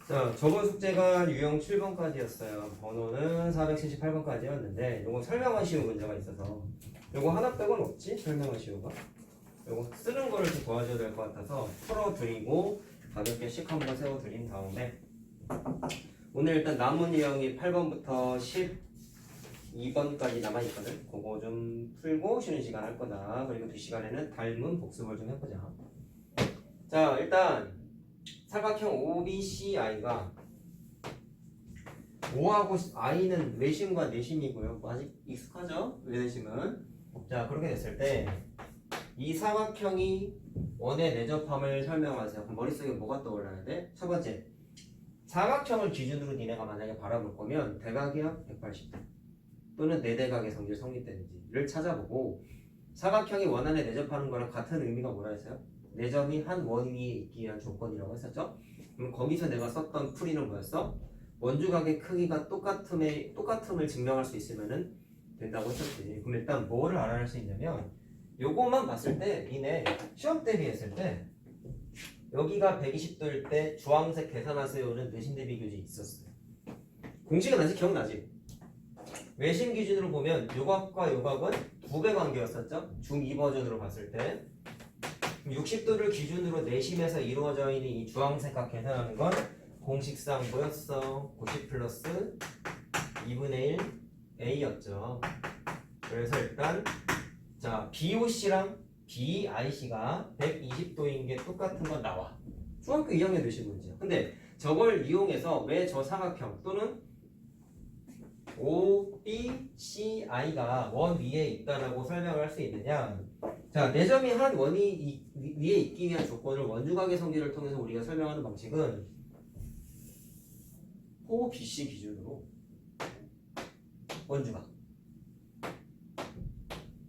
자, 저번 숙제가 유형 7번까지였어요. 번호는 478번까지였는데 요거 설명한 시효 문제가 있어서 요거 하나 빼고는 없지? 설명한 시효가 요거 쓰는 거를 좀 도와줘야 될 것 같아서 풀어드리고 가볍게씩 한번 세워드린 다음에 오늘 일단 남은 유형이 8번부터 12번까지 남아있거든. 그거 좀 풀고 쉬는 시간 할 거다. 그리고 그 시간에는 닮은 복습을 좀 해보자. 자, 일단 사각형 OBCI가 5하고 I는 외심과 내심이고요. 뭐 아직 익숙하죠? 외내심은. 자, 그렇게 됐을 때 이 사각형이 원의 내접함을 설명하세요. 그럼 머릿속에 뭐가 떠올라야 돼? 첫 번째, 사각형을 기준으로 니네가 만약에 바라볼 거면 대각이야 180도 또는 내대각의 성질 성립되는지를 찾아보고 사각형이 원안에 내접하는 거랑 같은 의미가 뭐라 했어요? 내점이 한 원 위에 있기 위한 조건이라고 했었죠? 그럼 거기서 내가 썼던 풀이는 뭐였어? 원주각의 크기가 똑같음을 증명할 수 있으면 된다고 했었지. 그럼 일단 뭐를 알아낼 수 있냐면 요것만 봤을 때 니네 시험 대비했을 때 여기가 120도일 때 주황색 계산하세요는 내심 대비 교재 있었어요. 공식은 아직 기억나지? 외심 기준으로 보면 요각과 요각은 2배 관계였었죠? 중2 버전으로 봤을 때 60도를 기준으로 내심에서 이루어져 있는 이 주황색 각 계산하는 건 공식상 뭐였어? 90 플러스 2분의 1 A였죠. 그래서 일단 자 BOC랑 BIC가 120도인 게 똑같은 건 나와. 중학교 2학년 되신 문제야. 근데 저걸 이용해서 왜 저 사각형 또는 OBCI가 원 위에 있다라고 설명을 할 수 있느냐? 자, 내점이 한 원이 위에 있기 위한 조건을 원주각의 성질을 통해서 우리가 설명하는 방식은 OBC 기준으로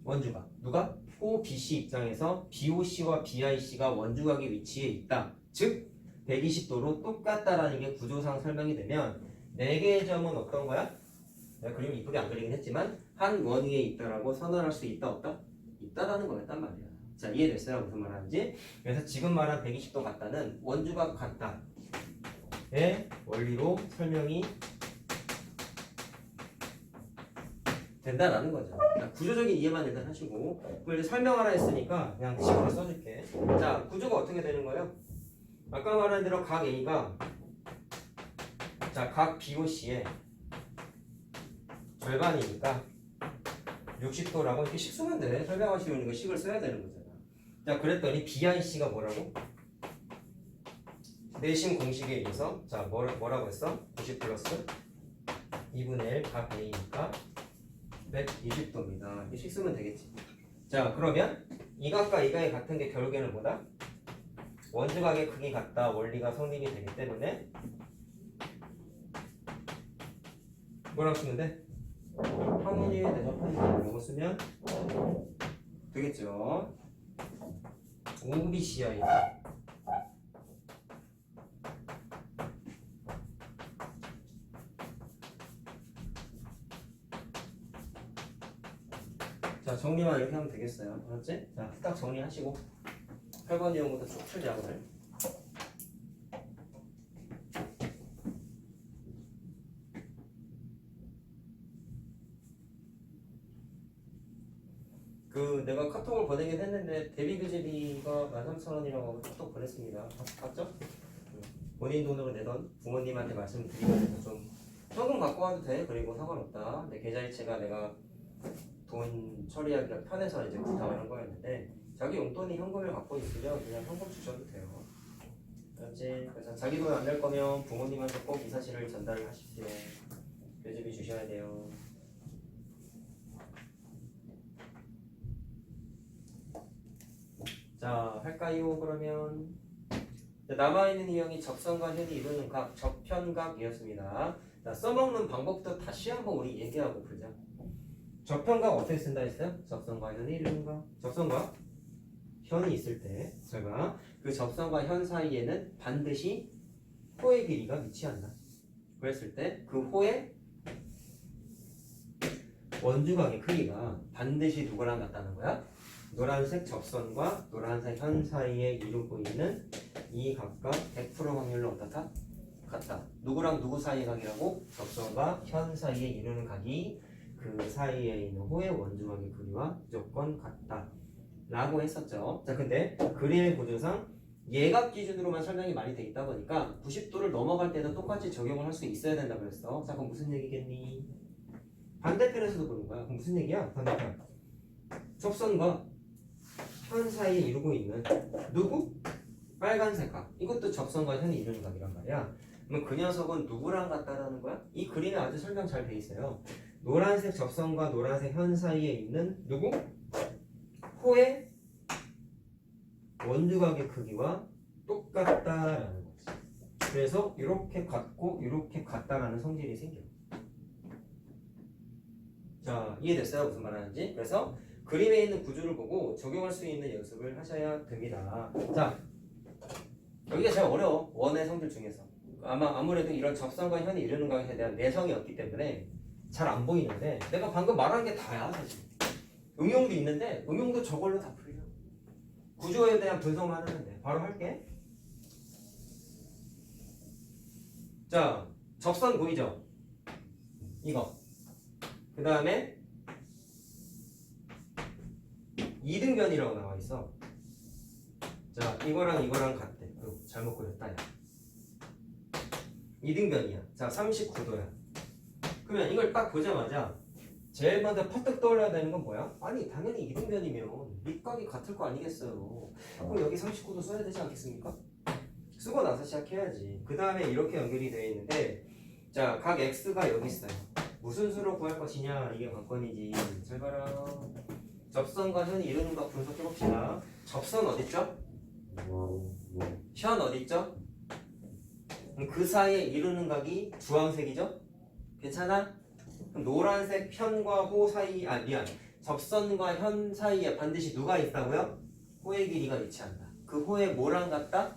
원주각 누가? OBC 입장에서 BOC와 BIC가 원주각의 위치에 있다. 즉 120도로 똑같다라는 게 구조상 설명이 되면 4개의 점은 어떤 거야? 내가 그림 이쁘게 안 그리긴 했지만 한 원 위에 있다라고 선언할 수 있다 없다? 있다라는 거였단 말이야. 자, 이해됐어요? 무슨 말 하는지? 그래서 지금 말한 120도 같다는 원주각 같다의 원리로 설명이 된다라는 거죠. 자, 구조적인 이해만 일단 하시고 그걸 이제 설명하라 했으니까 그냥 식으로 써줄게. 자, 구조가 어떻게 되는 거예요? 아까 말한 대로 각 A가 자, 각 BOC의 절반이니까 60도라고 이렇게 식 쓰면 돼. 설명하시는 거 식을 써야 되는 거잖아. 자, 그랬더니 BIC가 뭐라고? 내심 공식에 의해서 자, 뭐라고 했어? 90 플러스 2분의 1 각 A니까 120도입니다. 이렇게 식 쓰면 되겠지. 자, 그러면 이 각과 이 각이 같은 게 결국에는 뭐다? 원주각의 크기 같다 원리가 성립이 되기 때문에 뭐라고 쓰면 돼? 항원이 대접한다. 이거 쓰면 되겠죠. OBCI 자, 정리만 이렇게 하면 되겠어요. 알았지? 자, 딱 정리하시고 8번 내용부터 쭉 풀자 오늘. 내가 카톡을 보내긴 했는데 대비 교재비가 13,000원이라고 카톡 보냈습니다. 봤죠? 본인 돈으로 내던 부모님한테 말씀드리면서 좀 현금 갖고 와도 돼. 그리고 상관없다. 근데 계좌이체가 내가 돈 처리하기가 편해서 이제 부탁을 한 거였는데 자기 용돈이 현금을 갖고 있으면 그냥 현금 주셔도 돼요. 알았지? 그래서 자기 돈 안 낼 거면 부모님한테 꼭 이 사실을 전달을 하십시오. 교재비 주셔야 돼요. 자, 할까요? 그러면 남아있는 유형이 접선과 현이 이루는 각, 접현각이었습니다. 자, 써먹는 방법도 다시 한번 우리 얘기하고 풀자. 접현각 어떻게 쓴다 했어요? 접선과 현이 이루는 각. 접선과 현이 있을 때 제가 그 접선과 현 사이에는 반드시 호의 길이가 위치한다. 그랬을 때 그 호의 원주각의 크기가 반드시 누구랑 같다는 거야? 노란색 접선과 노란색 현 사이에 이루고 있는 이 각각 100% 확률로 어떻다? 같다. 누구랑 누구 사이의 각이라고? 접선과 현 사이에 이루는 각이 그 사이에 있는 호의 원주각의 크기와 무조건 같다 라고 했었죠. 자, 근데 그림의 구조상 예각 기준으로만 설명이 많이 돼 있다 보니까 90도를 넘어갈 때도 똑같이 적용을 할 수 있어야 된다 그랬어. 자, 그럼 무슨 얘기겠니? 반대편에서도 보는 거야. 그럼 무슨 얘기야? 반대편. 접선과 현 사이에 이루고 있는 누구? 빨간색 각. 이것도 접선과 현이 이루는 각이란 말이야. 그럼 그 녀석은 누구랑 같다라는 거야? 이 그림에 아주 설명 잘 돼 있어요. 노란색 접선과 노란색 현 사이에 있는 누구? 호의 원주각의 크기와 똑같다라는 거지. 그래서 이렇게 같고 이렇게 같다라는 성질이 생겨. 자, 이해됐어요? 무슨 말 하는지? 그래서 그림에 있는 구조를 보고 적용할 수 있는 연습을 하셔야 됩니다. 자, 여기가 제일 어려워. 원의 성질 중에서. 아무래도 이런 접선과 현이 이루는 각에 대한 내성이 없기 때문에 잘 안 보이는데 내가 방금 말한 게 다야 사실. 응용도 있는데 응용도 저걸로 다 풀려. 구조에 대한 분석만 하면 돼. 바로 할게. 자, 접선 보이죠? 이거. 그 다음에 이등변이라고 나와 있어. 자, 이거랑 이거랑 같대. 잘못 그렸다 야. 이등변이야. 자, 39도야. 그러면 이걸 딱 보자마자 제일 먼저 퍼뜩 떠올려야 되는 건 뭐야? 아니, 당연히 이등변이면 밑각이 같을 거 아니겠어요. 그럼 여기 39도 써야 되지 않겠습니까? 쓰고 나서 시작해야지. 그 다음에 이렇게 연결이 되어 있는데, 자, 각 x가 여기 있어요. 무슨 수로 구할 것이냐? 이게 관건이지. 잘 봐라. 접선과 현이 이루는 거 분석해봅시다. 접선 어딨죠? 현 어딨죠? 그 사이에 이루는 각이 주황색이죠? 괜찮아? 그럼 노란색 현과 호 사이, 미안. 접선과 현 사이에 반드시 누가 있다고요? 호의 길이가 위치한다. 그 호의 뭐랑 같다?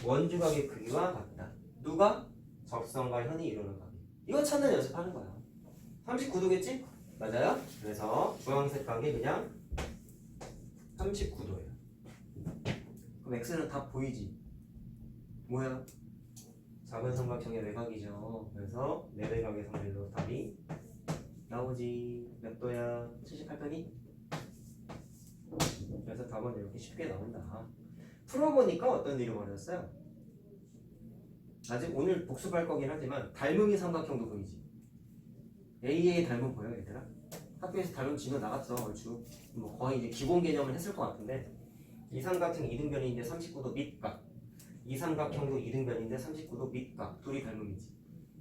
원주각의 크기와 같다. 누가? 접선과 현이 이루는 각이. 이거 찾는 연습하는 거야. 39도겠지? 맞아요? 그래서 주황색 각이 그냥 39도예요. 그럼 x는 다 보이지? 뭐야? 작은 삼각형의 외곽이죠. 그래서 내외곽의 성질로 답이 나오지. 몇 도야? 78도니? 그래서 답은 이렇게 쉽게 나온다. 풀어보니까 어떤 일이 벌어졌어요? 아직 오늘 복습할 거긴 하지만 닮음이 삼각형도 보이지. AA 닮음 보여 얘들아? 학교에서 닮음 진호 나갔어 얼추. 뭐 거의 이제 기본 개념을 했을 것 같은데 이 삼각형 이등변인데 39도 밑각, 이 삼각형도 이등변인데 39도 밑각, 둘이 닮음이지.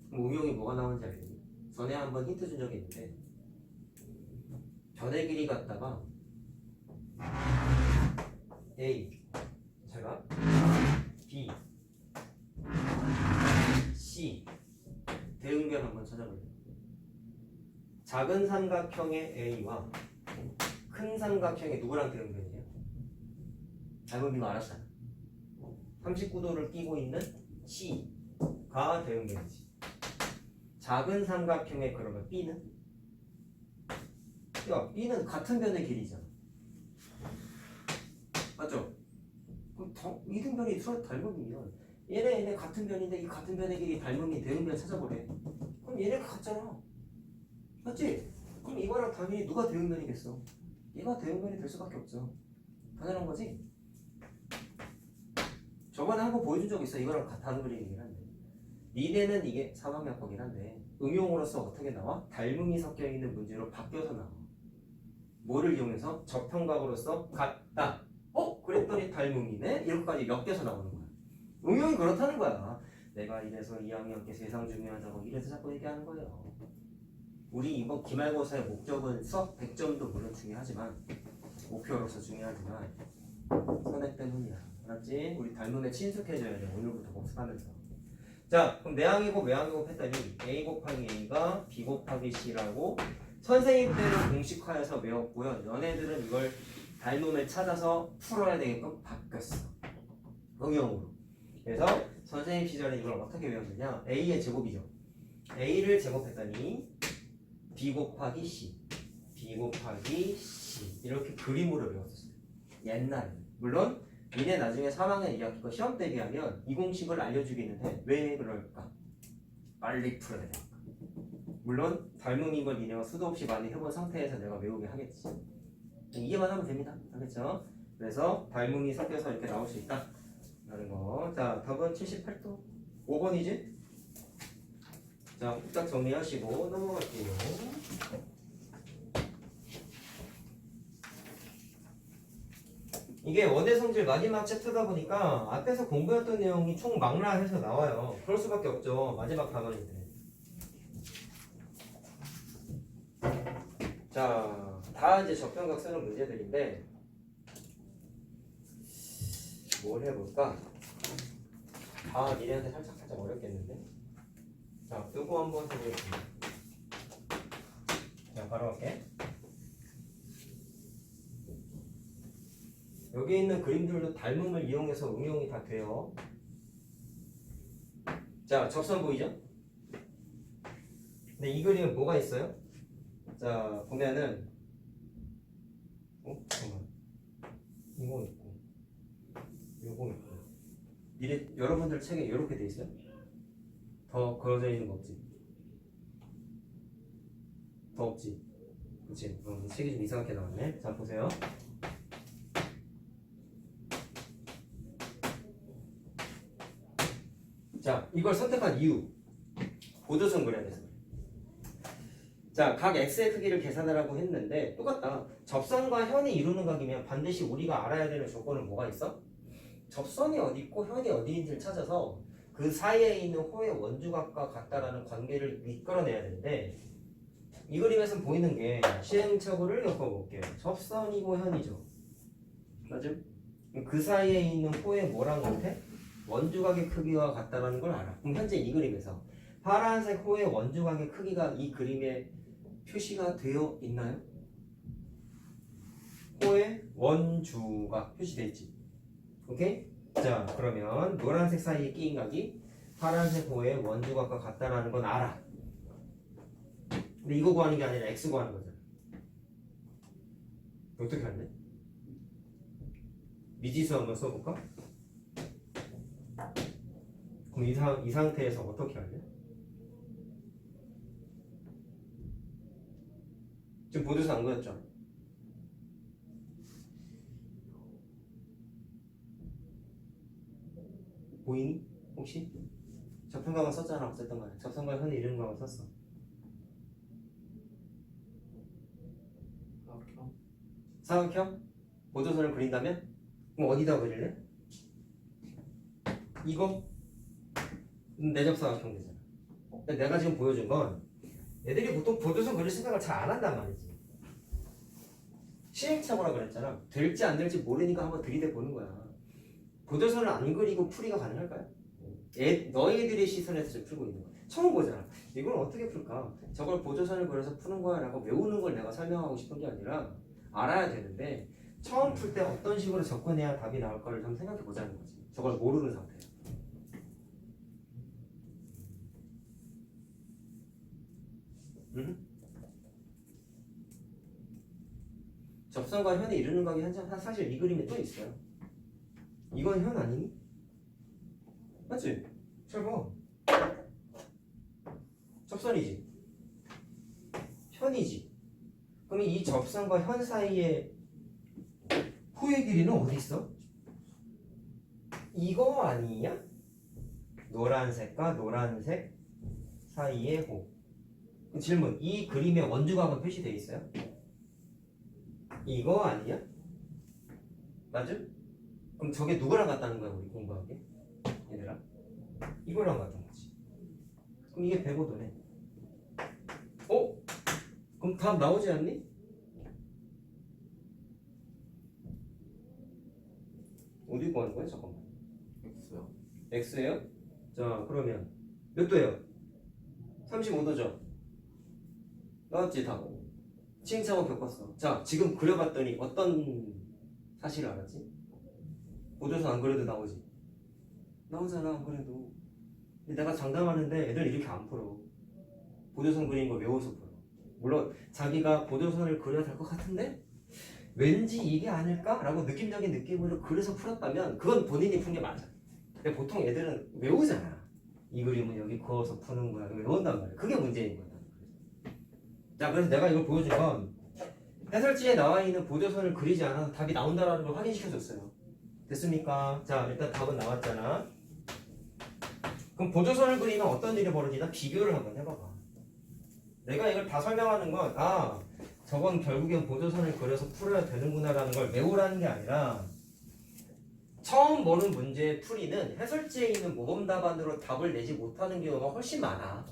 그럼 음용이 뭐가 나오는지 알겠니? 전에 한번 힌트 준 적이 있는데 변의 길이 갖다가 A, 제가 B, C 대응변 한번 찾아볼게요. 작은 삼각형의 A와 큰 삼각형의 누구랑 대응변이에요? 닮음이 거 알았잖아. 39도를 끼고 있는 C가 대응변이지. 작은 삼각형의 그러면 B는? 야, B는 같은 변의 길이잖아. 맞죠? 그럼 이등변이 서로 닮으면 얘네 같은 변인데 이 같은 변의 길이 닮으면 대응변 찾아보래. 그럼 얘네가 같잖아. 맞지? 그럼 이거랑 당연히 누가 대응변이겠어? 얘가 대응변이 될 수밖에 없죠. 당연한 거지? 저번에 한번 보여준 적 있어. 이거랑 같은 그림이긴 한데 니네는 이게 사방약법이긴 한데 응용으로서 어떻게 나와? 닮음이 섞여있는 문제로 바뀌어서 나와. 뭐를 이용해서? 접형각으로서 같다. 그랬더니 닮음이네? 이렇게까지 엮여서 나오는 거야. 응용이 그렇다는 거야. 내가 이래서 2학년 때 세상 중요하다고 이래서 자꾸 얘기하는 거예요. 우리 이번 기말고사의 목적은 수학 100점도 물론 중요하지만 목표로서 중요하지만 선행 때문이야. 알았지? 우리 닮음에 친숙해져야 돼. 오늘부터 복습하면서. 자, 그럼 내항이곱 외항이곱 했더니 A 곱하기 A가 B 곱하기 C라고 선생님 때는 공식화해서 외웠고요. 너네들은 이걸 닮음을 찾아서 풀어야 되게끔 바뀌었어. 응용으로. 그래서 선생님 시절에 이걸 어떻게 외웠느냐? A의 제곱이죠. A를 제곱했더니 B 곱하기 C, B 곱하기 C 이렇게 그림으로 외웠었어요. 옛날에. 물론 니네 나중에 3학년 2학기 거 시험 대비하면 이 공식을 알려주기는 해. 왜 그럴까? 빨리 풀어야 되니까. 물론 닮음인 걸 니네가 수도 없이 많이 해본 상태에서 내가 외우게 하겠지. 이해만 하면 됩니다. 알겠죠? 그래서 닮음이 섞여서 이렇게 나올 수 있다 라는 거. 자, 답은 78도 5번이지? 자, 딱 정리하시고 넘어갈게요. 이게 원의 성질 마지막 챕터다 보니까 앞에서 공부했던 내용이 총 망라해서 나와요. 그럴 수밖에 없죠. 마지막 단원인데. 자, 다 이제 접편각 쓰는 문제들인데 뭘 해볼까? 아, 니네한테 살짝 어렵겠는데? 자, 요거 한번 해보겠습니다. 자, 바로 할게. 여기 있는 그림들도 닮음을 이용해서 응용이 다 돼요. 자, 접선 보이죠? 근데 이 그림에 뭐가 있어요? 자, 보면은 잠깐만. 이거 있고 이거 있고 여러분들 책에 이렇게 돼 있어요? 더 그려져 있는 거 없지? 더 없지? 그치? 책이 좀 이상하게 나왔네. 자, 보세요. 자, 이걸 선택한 이유. 보조선 그려야 돼서. 자, 각 x의 크기를 계산하라고 했는데 똑같다. 접선과 현이 이루는 각이면 반드시 우리가 알아야 되는 조건은 뭐가 있어? 접선이 어디 있고 현이 어디인지를 찾아서 그 사이에 있는 호의 원주각과 같다라는 관계를 이끌어내야 되는데 이 그림에서 보이는 게 시행착오를 엮어볼게요. 접선이고 현이죠. 맞음? 그 사이에 있는 호의 뭐랑 같아? 원주각의 크기와 같다라는 걸 알아. 그럼 현재 이 그림에서 파란색 호의 원주각의 크기가 이 그림에 표시가 되어 있나요? 호의 원주각 표시되어 있지. 오케이? 자, 그러면 노란색 사이에 끼인 각이 파란색 호의 원주각과 같다라는 건 알아. 근데 이거 구하는 게 아니라 x 구하는 거잖아. 어떻게 할래? 미지수 한번 써볼까? 그럼 이 상태에서 어떻게 할래? 지금 보조서 안 그렸죠? 보이니? 혹시? 접선각은 썼잖아. 없었던 거야. 접선각 현이 이런 거만 썼어. 사각형? 보조선을 그린다면? 그럼 어디다 그릴래? 이거? 내접사각형 되잖아. 근데 내가 지금 보여준 건 애들이 보통 보조선 그릴 생각을 잘 안 한단 말이지. 시행착오라 그랬잖아. 될지 안 될지 모르니까 한번 들이대 보는 거야. 보조선을 안 그리고 풀이가 가능할까요? 너희들의 시선에서 지금 풀고 있는 거야. 처음 보잖아. 이걸 어떻게 풀까? 저걸 보조선을 그려서 푸는 거야 라고 외우는 걸 내가 설명하고 싶은 게 아니라 알아야 되는데 처음 풀 때 어떤 식으로 접근해야 답이 나올까를 좀 생각해 보자는 거지. 저걸 모르는 상태야. 접선과 현이 이루는 각이 사실 이 그림에 또 있어요. 이건 현 아니니? 맞지? 잘 봐. 접선이지. 현이지. 그럼 이 접선과 현 사이에 호의 길이는 어디 있어? 이거 아니냐? 노란색과 노란색 사이의 호. 질문. 이 그림에 원주각은 표시되어 있어요? 이거 아니야? 맞음? 그럼 저게 누구랑 같다는 거야 우리 공부한 게? 얘들아? 이거랑 같은 거지. 그럼 이게 105도네. 어? 그럼 답 나오지 않니? 어디 구하는 거야? 잠깐만. X요. X예요? 자, 그러면 몇 도예요? 35도죠? 나왔지 답. 시행착오 겪었어. 자, 지금 그려봤더니 어떤 사실을 알았지? 보조선 안 그려도 나오지? 나오잖아 안 그래도. 근데 내가 장담하는데 애들 이렇게 안 풀어. 보조선 그린 거 외워서 풀어. 물론 자기가 보조선을 그려야 될 것 같은데 왠지 이게 아닐까라고 느낌적인 느낌으로 그래서 풀었다면 그건 본인이 푼 게 맞아. 근데 보통 애들은 외우잖아. 이 그림은 여기 그어서 푸는 거야. 외운단 말이야. 그게 문제인 거야. 자, 그래서 내가 이걸 보여준 건 해설지에 나와 있는 보조선을 그리지 않아서 답이 나온다라는 걸 확인시켜줬어요. 됐습니까? 자, 일단 답은 나왔잖아. 그럼 보조선을 그리면 어떤 일이 벌어지나 비교를 한번 해봐봐. 내가 이걸 다 설명하는 건 저건 결국엔 보조선을 그려서 풀어야 되는구나라는 걸 외우라는 게 아니라 처음 보는 문제의 풀이는 해설지에 있는 모범 답안으로 답을 내지 못하는 경우가 훨씬 많아.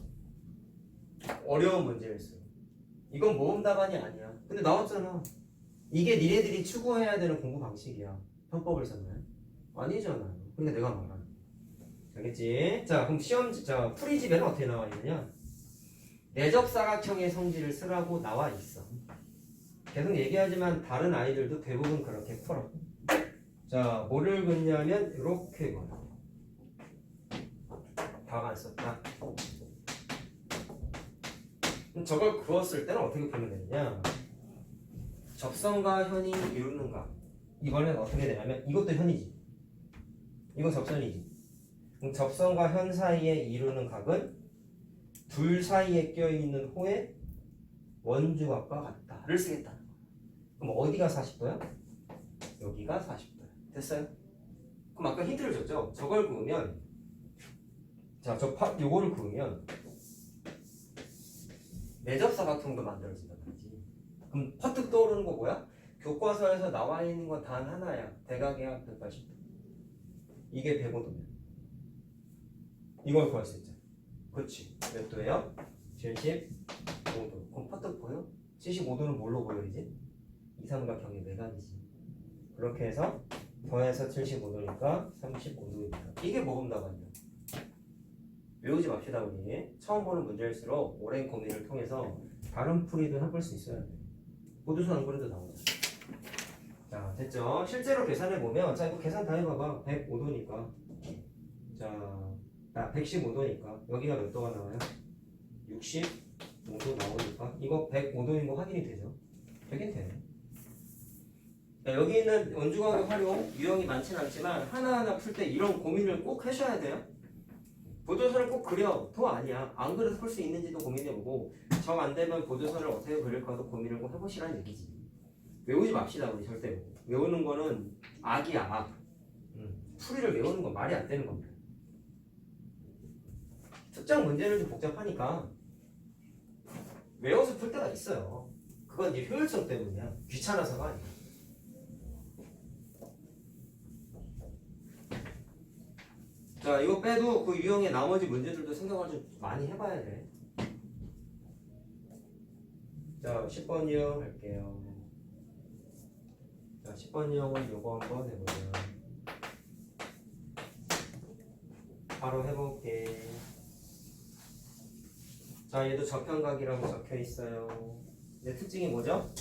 어려운 문제일수록. 이건 모범 답안이 아니야. 근데 나왔잖아. 이게 니네들이 추구해야 되는 공부 방식이야. 편법을 썼나요? 아니잖아요. 그러니까 내가 말하는. 알겠지? 자, 그럼 자, 풀이집에는 어떻게 나와 있느냐? 내접사각형의 성질을 쓰라고 나와 있어. 계속 얘기하지만 다른 아이들도 대부분 그렇게 풀어. 자, 뭐를 긋냐면 이렇게 그려. 다가 안 썼다. 그럼 저걸 그었을 때는 어떻게 풀면 되느냐? 접선과 현이 이루는 각. 이번엔 어떻게 되냐면 이것도 현이지. 이거 접선이지. 그럼 접선과 현 사이에 이루는 각은 둘 사이에 껴있는 호의 원주각과 같다를 쓰겠다는 거야. 그럼 어디가 40도야? 여기가 40도야. 됐어요? 그럼 아까 힌트를 줬죠? 저걸 그으면 요거를 그으면 내접사각형도 만들어진단 말이지. 그럼 퍼뜩 떠오르는 거 뭐야? 교과서에서 나와 있는 건 단 하나야. 대각의 합 180도. 이게 105도면 이걸 구할 수 있죠. 그렇지. 몇 도예요? 75도. 그럼 퍼뜩 보여? 75도는 뭘로 보여야지? 이삼각형의 외곽이지. 그렇게 해서 더해서 75도니까 35도입니다. 이게 모범 답안이야. 외우지 맙시다 우리. 처음 보는 문제일수록 오랜 고민을 통해서 다른 풀이도 해볼 수 있어야 돼. 보조선 안 그래도 나오잖아. 자, 됐죠? 실제로 계산해보면 자, 이거 계산 다 해봐봐. 105도니까 자, 115도니까 여기가 몇 도가 나와요? 65도 나오니까 이거 105도인 거 확인이 되죠? 되긴 되네. 자, 여기 있는 원주각의 활용 유형이 많지는 않지만 하나하나 풀 때 이런 고민을 꼭 하셔야 돼요. 보조선을 꼭 그려. 더 아니야. 안 그려서 풀 수 있는지도 고민해보고 정 안 되면 보조선을 어떻게 그릴까도 고민을 꼭 해보시라는 얘기지. 외우지 맙시다 우리 절대. 외우는 거는 악이야 악. 풀이를 외우는 건 말이 안 되는 겁니다. 특정 문제는 좀 복잡하니까 외워서 풀 때가 있어요. 그건 이제 효율성 때문이야. 귀찮아서가 아니야. 자, 이거 빼도 그 유형의 나머지 문제들도 생각을 좀 많이 해봐야 돼. 자, 10번 유형 할게요. 자, 10번 유형은 요거 한번 해보자. 바로 해볼게. 자, 얘도 저편각이라고 적혀있어요. 근데 특징이 뭐죠?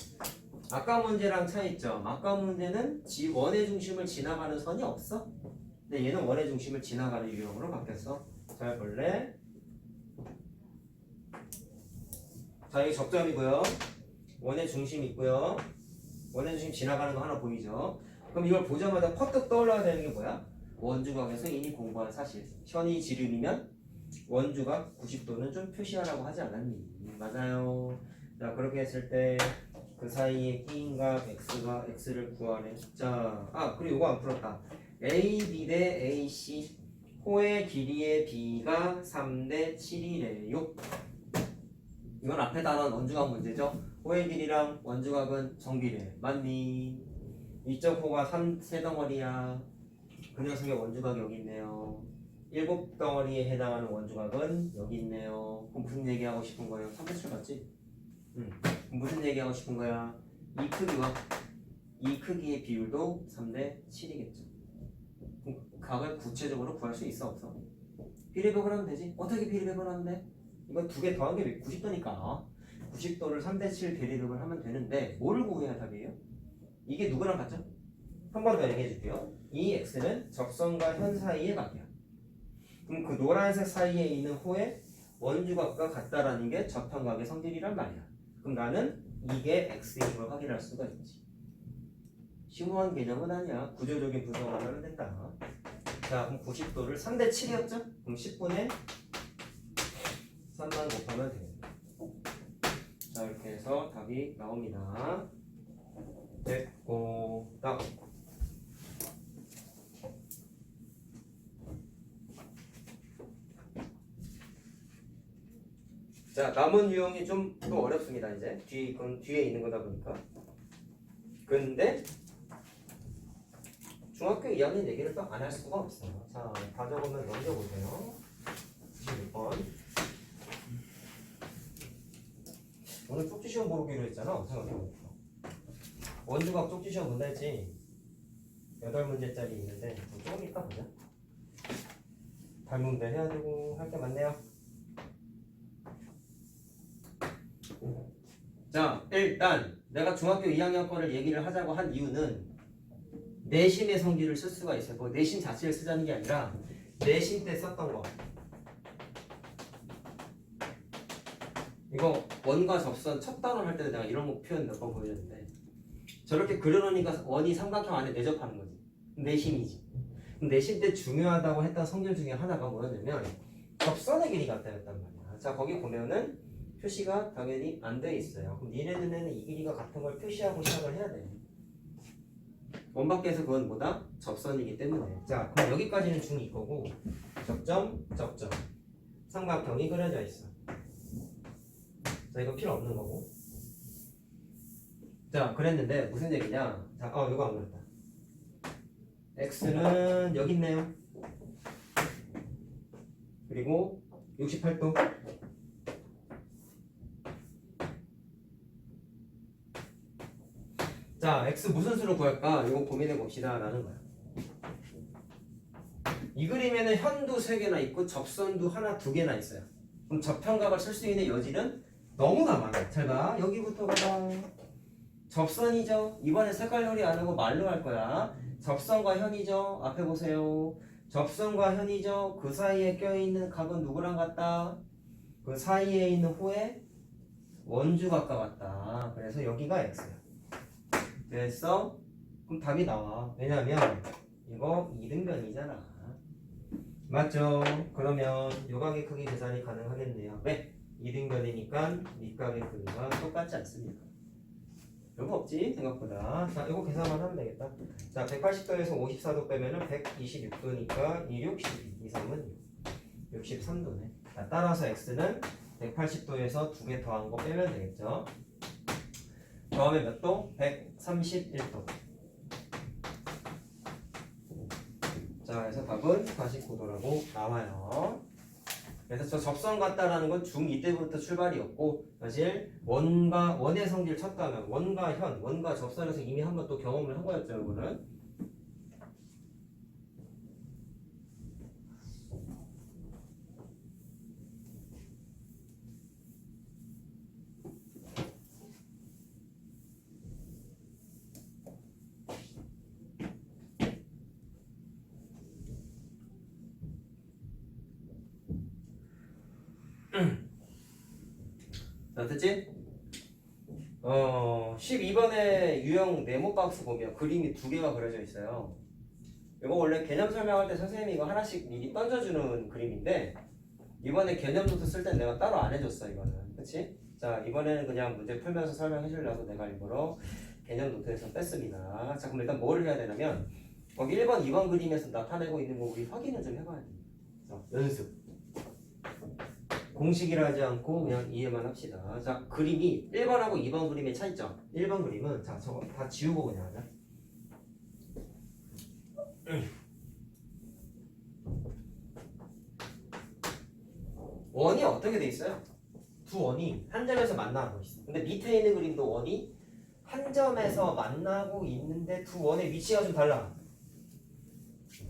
아까 문제랑 차이점. 아까 문제는 원의 중심을 지나가는 선이 없어. 근데 얘는 원의 중심을 지나가는 유형으로 바뀌었어. 잘 볼래? 자, 여기 접점이고요. 원의 중심 있고요. 원의 중심 지나가는 거 하나 보이죠? 그럼 이걸 보자마자 퍼뜩 떠올라야 되는 게 뭐야? 원주각에서 이미 공부한 사실. 현이 지름이면 원주각 90도는 좀 표시하라고 하지 않았니? 맞아요. 자, 그렇게 했을 때 그 사이에 끼인 각 x를 구하래. 자, 그리고 이거 안 풀었다. AB 대 AC 호의 길이의 b가 3대 7이래요. 이건 앞에 단원 원주각 문제죠. 호의 길이랑 원주각은 정비례. 맞니? 이쪽 호가 3덩어리야. 그 녀석의 원주각이 여기 있네요. 7덩어리에 해당하는 원주각은 여기 있네요. 그럼 무슨 얘기하고 싶은 거예요? 3대출 맞지? 무슨 얘기하고 싶은 거야? 이 크기와 이 크기의 비율도 3대 7이겠죠. 각을 구체적으로 구할 수 있어 없어? 비례배분 하면 되지? 어떻게 비례배분 하면 돼? 이건 두 개 더한 게 90도니까 90도를 3대 7 대리배분 하면 되는데 뭐를 구해야 답이에요? 이게 누구랑 같죠? 한 번 더 얘기해 줄게요. 이 x는 접선과 현 사이의 각이야. 그럼 그 노란색 사이에 있는 호의 원주각과 같다라는 게 접현각의 성질이란 말이야. 그럼 나는 이게 x인 걸 확인할 수가 있지. 심오한 개념은 아니야. 구조적인 분석을 하면 된다. 자, 그럼 90도를 3대 7이었죠? 그럼 10분의 3만 곱하면 되겠다. 자, 이렇게 해서 답이 나옵니다. 됐고, 다음. 자, 남은 유형이 좀 또 어렵습니다. 이제 뒤에 있는 거다 보니까. 근데 중학교 2학년 얘기를 또 안 할 수가 없어요. 자, 다 적으면 넘겨보세요. 16번. 오늘 쪽지 시험 보기로 했잖아. 생각해보니까. 원주각 쪽지 시험 본다 했지. 8문제짜리 있는데 조금 이따 보자. 발문제 해야 되고 할 게 많네요. 자, 일단 내가 중학교 2학년 거를 얘기를 하자고 한 이유는 내신의 성질을 쓸 수가 있어요. 뭐 내신 자체를 쓰자는 게 아니라 내신 때 썼던 거. 이거 원과 접선 첫 단원 할 때도 내가 이런 거 표현 몇 번 보여줬는데 저렇게 그려놓으니까 원이 삼각형 안에 내접하는 거지. 내신이지. 내신 때 중요하다고 했던 성질 중에 하나가 뭐였냐면 접선의 길이가 같다였단 말이야. 자, 거기 보면은 표시가 당연히 안 돼 있어요. 그럼 니네 눈에는 이 길이가 같은 걸 표시하고 시작을 해야 돼. 원밖에서 그건 뭐다? 접선이기 때문에. 자, 그럼 여기까지는 중2 거고 접점, 접점 삼각형이 그려져 있어. 자, 이거 필요 없는 거고. 자, 그랬는데 무슨 얘기냐? 자, 이거 안 그랬다. x는 여기 있네요. 그리고 68도. 자, x 무슨 수로 구할까? 이거 고민해 봅시다 라는 거야. 이 그림에는 현도 3개나 있고 접선도 하나 2개나 있어요. 그럼 접현각을 쓸 수 있는 여지는 너무나 많아. 잘 봐. 여기부터 봐봐. 접선이죠. 이번에 색깔 요리 안 하고 말로 할 거야. 접선과 현이죠. 앞에 보세요. 접선과 현이죠. 그 사이에 껴있는 각은 누구랑 같다? 그 사이에 있는 호의 원주각과 같다. 그래서 여기가 x야. 됐어? 그럼 답이 나와. 왜냐면 이거 이등변이잖아. 맞죠? 그러면 요각의 크기 계산이 가능하겠네요. 왜? 이등변이니까 밑각의 크기가 똑같지 않습니다. 별거 없지 생각보다. 자, 이거 계산만 하면 되겠다. 자, 180도에서 54도 빼면은 126도니까 2, 6, 12, 2, 3은 63도네. 자, 따라서 x는 180도에서 2개 더한 거 빼면 되겠죠. 더하면 몇 도? 131도. 자, 그래서 답은 49도라고 나와요. 그래서 저 접선 같다라는 건 중2 때부터 출발이었고 사실 원의 성질 쳤다면 원과 현, 원과 접선에서 이미 한번 또 경험을 한 거였죠. 이거는. 자, 됐지? 12번에 유형 네모 박스 보면 그림이 2개가 그려져 있어요. 이거 원래 개념 설명할 때 선생님이 이거 하나씩 미리 던져주는 그림인데 이번에 개념 노트 쓸 땐 내가 따로 안 해줬어. 이거는. 그치? 자, 이번에는 그냥 문제 풀면서 설명해 주려고 내가 일부러 개념 노트에서 뺐습니다. 자, 그럼 일단 뭘 해야 되냐면 거기 1번, 2번 그림에서 나타내고 있는 거 우리 확인을 좀 해봐야 됩니다. 연습. 공식이라 하지 않고 그냥 이해만 합시다. 자, 그림이 1번하고 2번 그림의 차이점. 1번 그림은 자, 저거 다 지우고 그냥 하자. 원이 어떻게 돼 있어요? 두 원이 한 점에서 만나고 있어. 근데 밑에 있는 그림도 원이 한 점에서 만나고 있는데 두 원의 위치가 좀 달라.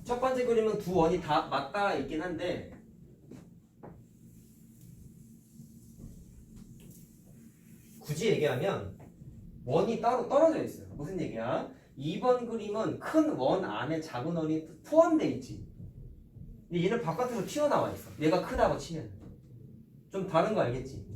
첫 번째 그림은 두 원이 다 맞닿아 있긴 한데 굳이 얘기하면 원이 따로 떨어져 있어요. 무슨 얘기야? 2번 그림은 큰 원 안에 작은 원이 포함되어 있지. 근데 얘는 바깥으로 튀어나와 있어. 얘가 크다고 치면. 좀 다른 거 알겠지?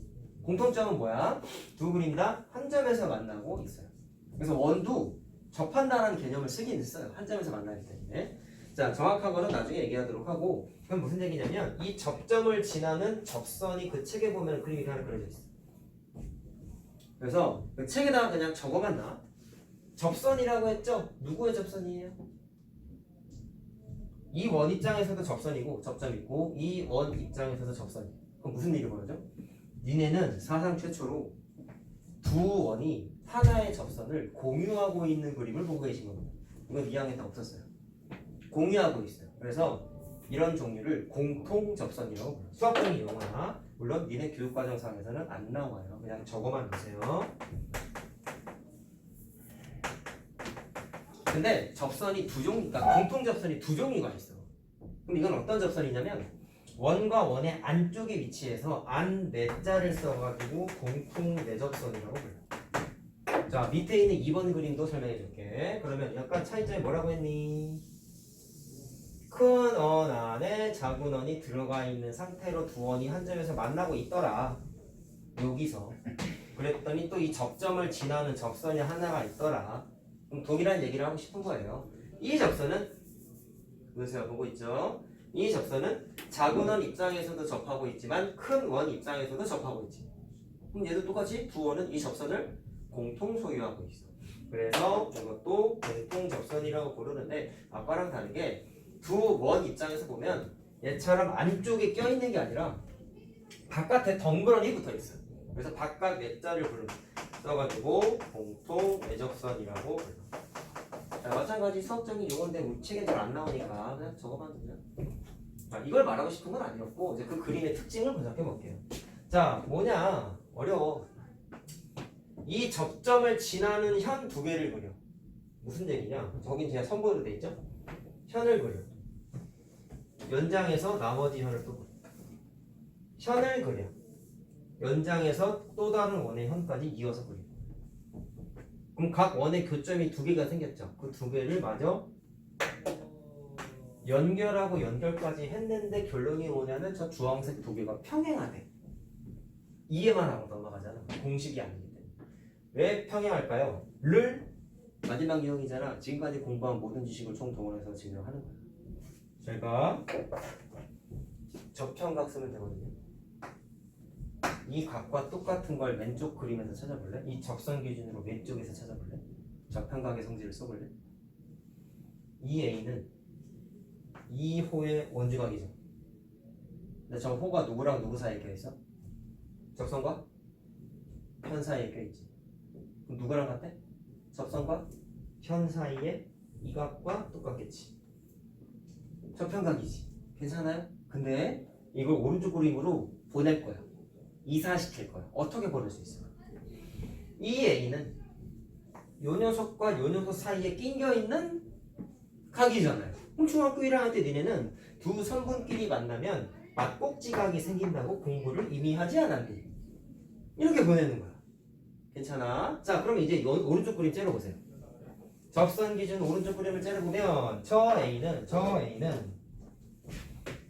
공통점은 뭐야? 두 그림 다 한 점에서 만나고 있어요. 그래서 원도 접한다라는 개념을 쓰긴 써요. 한 점에서 만나기 때문에. 자, 정확한 거는 나중에 얘기하도록 하고, 그럼 무슨 얘기냐면 이 접점을 지나는 접선이 그 책에 보면 그림이 하나 그려져 있어. 그래서 그 책에다가 그냥 적어만 놔. 접선이라고 했죠? 누구의 접선이에요? 이 원 입장에서도 접선이고 접점이고 이 원 입장에서도 접선이에요. 그럼 무슨 일이 벌어져? 니네는 사상 최초로 두 원이 하나의 접선을 공유하고 있는 그림을 보고 계신 겁니다. 이건 2학년 때 없었어요. 공유하고 있어요. 그래서 이런 종류를 공통 접선이라고 불러요. 수학적인 용어나 물론 니네 교육과정상에서는 안 나와요. 그냥 적어만 보세요. 근데 접선이 두 종류, 그러니까 공통 접선이 두 종류가 있어. 그럼 이건 어떤 접선이냐면 원과 원의 안쪽에 위치해서 안 내자를 써가지고 공통 내접선이라고 불러요. 자, 밑에 있는 2번 그림도 설명해 줄게. 그러면 약간 차이점이 뭐라고 했니? 큰 원 안에 작은 원이 들어가 있는 상태로 두 원이 한 점에서 만나고 있더라. 여기서. 그랬더니 또 이 접점을 지나는 접선이 하나가 있더라. 그럼 동일한 얘기를 하고 싶은 거예요. 이 접선은 그것을 보고 있죠. 이 접선은 작은 원 입장에서도 접하고 있지만 큰 원 입장에서도 접하고 있지. 그럼 얘도 똑같이 두 원은 이 접선을 공통 소유하고 있어. 그래서 이것도 공통 접선이라고 부르는데 아까랑 다르게 두 원 입장에서 보면 얘처럼 안쪽에 껴있는 게 아니라 바깥에 덩그러니 붙어 있어. 그래서 바깥 내자를 써가지고 공통 내접선이라고 불러. 자, 마찬가지 수학적인 용어인데 우리 책에 잘 안 나오니까 그냥 적어봐도 돼요. 자, 이걸 말하고 싶은 건 아니었고 이제 그 그림의 특징을 분석해 볼게요. 자, 뭐냐? 어려워. 이 접점을 지나는 현 두 개를 그려. 무슨 얘기냐? 저긴 그냥 선보여도 돼 있죠? 현을 그려. 연장해서 나머지 현을 또 그려. 현을 그려. 연장해서 또 다른 원의 현까지 이어서 그려. 그럼 각 원의 교점이 두 개가 생겼죠. 그 두 개를 마저 연결하고 연결까지 했는데 결론이 뭐냐면 저 주황색 두 개가 평행하대. 이해만 하고 넘어가잖아. 공식이 아니기 때문에. 왜 평행할까요? 를 마지막 유형이잖아. 지금까지 공부한 모든 지식을 총동원해서 증명하는 거야. 제가 접평각 쓰면 되거든요. 이 각과 똑같은 걸 왼쪽 그림에서 찾아볼래? 이 접선 기준으로 왼쪽에서 찾아볼래? 접평각의 성질을 써볼래? 이 A는 이 호의 원주각이죠. 근데 저 호가 누구랑 누구 사이에 껴있어? 접선과 현 사이에 껴있지. 그럼 누구랑 같아? 접선과 현 사이에 이 각과 똑같겠지. 접평각이지. 괜찮아요? 근데 이걸 오른쪽 그림으로 보낼 거야. 이사시킬 거야. 어떻게 보낼 수 있을까? 이 A는 요 녀석과 요 녀석 사이에 낑겨있는 각이잖아요. 그럼 중학교 1학년 때 니네는 두 선분끼리 만나면 막꼭지각이 생긴다고 공부를 이미 하지 않았니? 이렇게 보내는 거야. 괜찮아? 자, 그럼 이제 오른쪽 그림 째려보세요. 접선 기준 오른쪽 그림을 째려보면 저 A는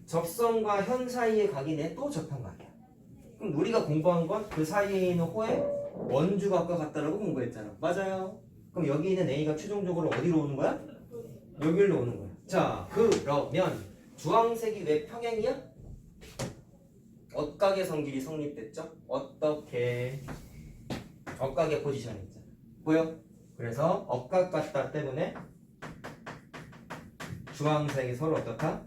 접선과 현 사이의 각이네. 또 접평각이야. 그럼 우리가 공부한 건 그 사이에 있는 호의 원주각과 같다라고 공부했잖아. 맞아요. 그럼 여기 있는 A가 최종적으로 어디로 오는 거야? 여기로 오는 거야. 자, 그러면 주황색이 왜 평행이야? 억각의 성질이 성립됐죠? 어떻게? 억각의 포지션이 있잖아. 보여? 그래서 억각 같다 때문에 주황색이 서로 어떻다?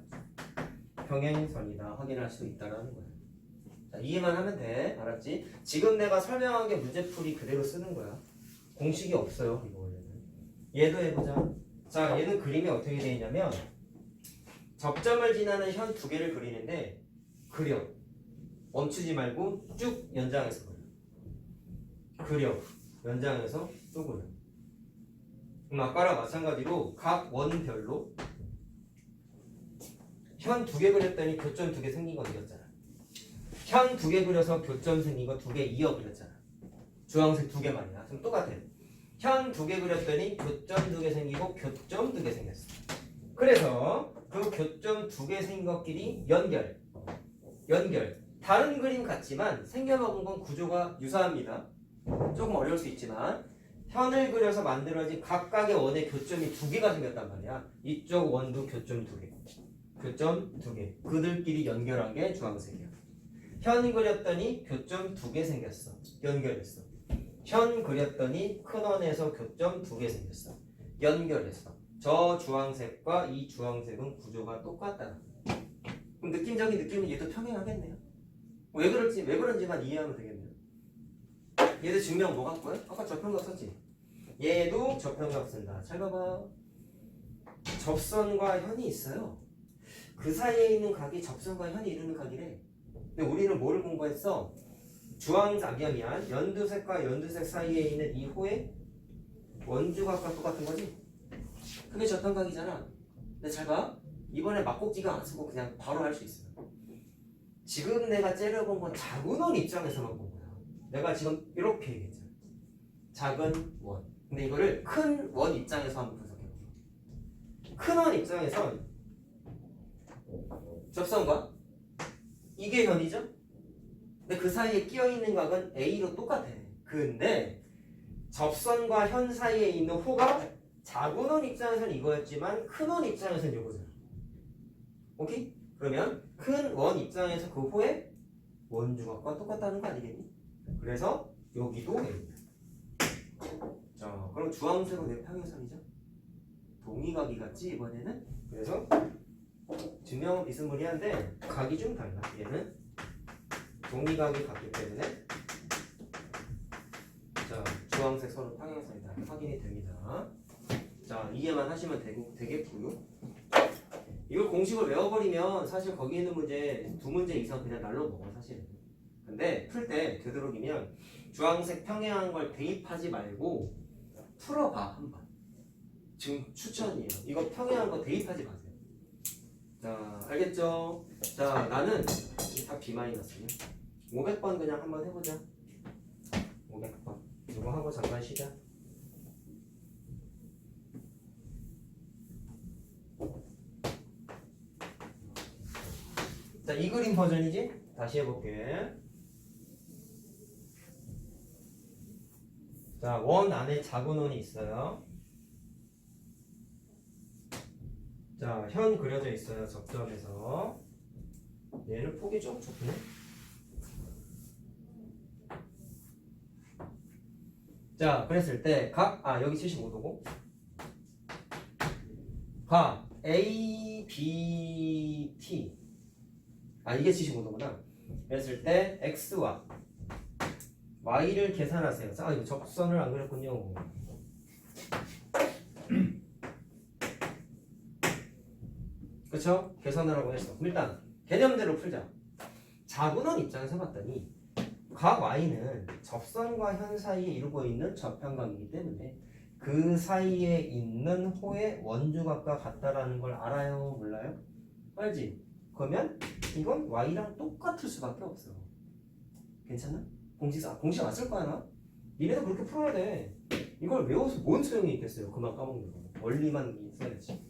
평행선이다 확인할 수 있다라는 거야. 자, 이해만 하면 돼. 알았지? 지금 내가 설명한 게 문제풀이 그대로 쓰는 거야. 공식이 없어요. 이거 원래는. 얘도 해보자. 자, 얘는 그림이 어떻게 되어 있냐면 접점을 지나는 현 두 개를 그리는데 그려. 멈추지 말고 쭉 연장해서 그려. 연장해서 또 그려. 그럼 아까랑 마찬가지로 각 원별로 현 두 개 그렸더니 교점 두 개 생긴 거 이겼잖아. 현 두 개 그려서 교점 생긴 거 두 개 이어 그렸잖아. 주황색 두 개 말이야. 그럼 똑같아. 현 두 개 그렸더니 교점 두 개 생기고 교점 두 개 생겼어. 그래서 그 교점 두 개 생긴 것끼리 연결. 다른 그림 같지만 생겨먹은 건 구조가 유사합니다. 조금 어려울 수 있지만 현을 그려서 만들어진 각각의 원의 교점이 두 개가 생겼단 말이야. 이쪽 원도 교점 두 개. 교점 두 개. 그들끼리 연결한 게 주황색이야. 현 그렸더니 교점 두 개 생겼어. 연결했어. 현 그렸더니 큰 원에서 교점 두 개 생겼어. 연결했어. 저 주황색과 이 주황색은 구조가 똑같다. 그럼 느낌적인 느낌은 얘도 평행하겠네요. 왜 그런지만 이해하면 되겠네요. 얘도 증명 뭐 같고요? 아까 접평각 썼지? 얘도 접평각 쓴다. 잘 봐봐. 접선과 현이 있어요. 그 사이에 있는 각이 접선과 현이 이루는 각이래. 근데 우리는 뭘 공부했어? 미안. 연두색과 연두색 사이에 있는 이 호의 원주각과 똑같은 거지? 그게 접평각이잖아. 근데 잘 봐. 이번에 막꼭지가 안 쓰고 그냥 바로 할 수 있어요. 지금 내가 째려본 건 작은 원 입장에서만 본 거야. 내가 지금 이렇게 얘기했잖아. 작은 원. 근데 이거를 큰 원 입장에서 한번 분석해볼게. 큰 원 입장에선 접선과 이게 현이죠? 근데 그 사이에 끼어있는 각은 A로 똑같아. 근데 접선과 현 사이에 있는 호가 작은 원 입장에서는 이거였지만 큰 원 입장에서는 이거잖아. 오케이? 그러면 큰 원 입장에서 그 호의 원주각과 똑같다는 거 아니겠니? 그래서 여기도 A입니다. 자, 그럼 주황색은 왜 평행선이죠? 동의각이 같지 이번에는? 그래서 증명은 비스무리한데 각이 좀 달라. 얘는 동의각이 같기 때문에 자, 주황색 서로 평행선이다. 확인이 됩니다. 자, 이해만 하시면 되겠고요. 이걸 공식을 외워버리면 사실 거기 있는 문제 두 문제 이상 그냥 날로 먹어 사실은. 근데 풀 때 되도록이면 주황색 평행한 걸 대입하지 말고 풀어봐 한번. 지금 추천이에요. 이거 평행한 거 대입하지 마세요. 자, 알겠죠? 자, 나는 다 B-냐 500번 그냥 한번 해보자. 500번 이거 하고 잠깐 쉬자. 자, 이 그림 버전이지? 다시 해볼게. 자, 원 안에 작은 원이 있어요. 자, 현 그려져 있어요. 접점에서. 얘는 폭이 좀 좁네. 자, 그랬을 때 여기 75도고 각 A, B, T 이게 75도구나. 그랬을 때 X와 Y를 계산하세요. 이거 접선을 안 그렸군요. 그쵸? 계산하라고 했어. 일단 개념대로 풀자. 작은 원 입장에서 봤더니 각 Y는 접선과 현 사이에 이루고 있는 접평각이기 때문에 그 사이에 있는 호의 원주각과 같다라는 걸 알아요? 몰라요? 알지? 그러면 이건 Y랑 똑같을 수밖에 없어. 괜찮나? 공식 안 쓸 거야 나? 니네도 그렇게 풀어야 돼. 이걸 외워서 뭔 소용이 있겠어요? 그만 까먹는 거. 원리만 써야지.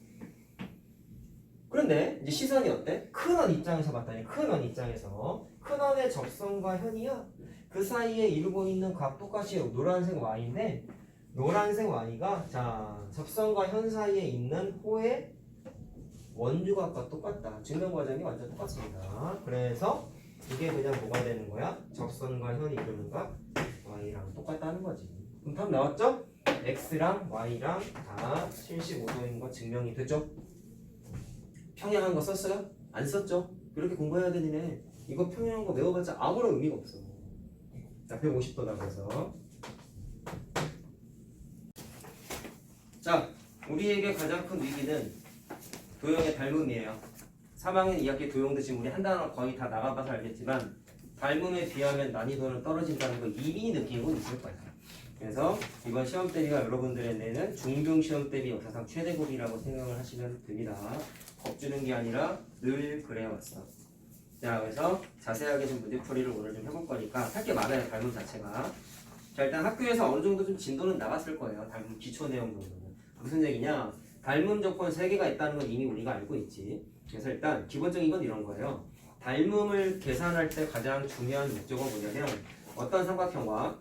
그런데 이제 시선이 어때? 큰 원 입장에서 봤더니 큰 원 입장에서 큰 원의 접선과 현이야. 그 사이에 이루고 있는 각 똑같이 노란색 Y인데 노란색 Y가 자 접선과 현 사이에 있는 호의 원주각과 똑같다. 증명 과정이 완전 똑같습니다. 그래서 이게 그냥 뭐가 되는 거야? 접선과 현이 이루는 각 Y랑 똑같다는 거지. 그럼 답 나왔죠? X랑 Y랑 다 75도인 거 증명이 됐죠? 평행한 거 썼어요? 안 썼죠? 이렇게 공부해야 되네. 이거 평행한 거 외워봤자 아무런 의미가 없어. 자, 150도다 그래서. 자, 우리에게 가장 큰 위기는 도형의 닮음이에요. 3학년 2학기 도형도 지금 우리 한 단어 거의 다 나가봐서 알겠지만 닮음에 비하면 난이도는 떨어진다는 거 이미 느끼고 있을 거예요. 그래서 이번 시험 대비가 여러분들의 내는 중등 시험 대비 역사상 최대급이라고 생각을 하시면 됩니다. 겁주는 게 아니라 늘 그래왔어. 자, 그래서 자세하게 좀 문제풀이를 오늘 좀 해볼 거니까 할 게 많아요. 닮음 자체가. 자, 일단 학교에서 어느 정도 좀 진도는 나갔을 거예요. 닮음 기초 내용 정도는. 무슨 얘기냐? 닮음 조건 3개가 있다는 건 이미 우리가 알고 있지. 그래서 일단 기본적인 건 이런 거예요. 닮음을 계산할 때 가장 중요한 목적은 뭐냐면 어떤 삼각형과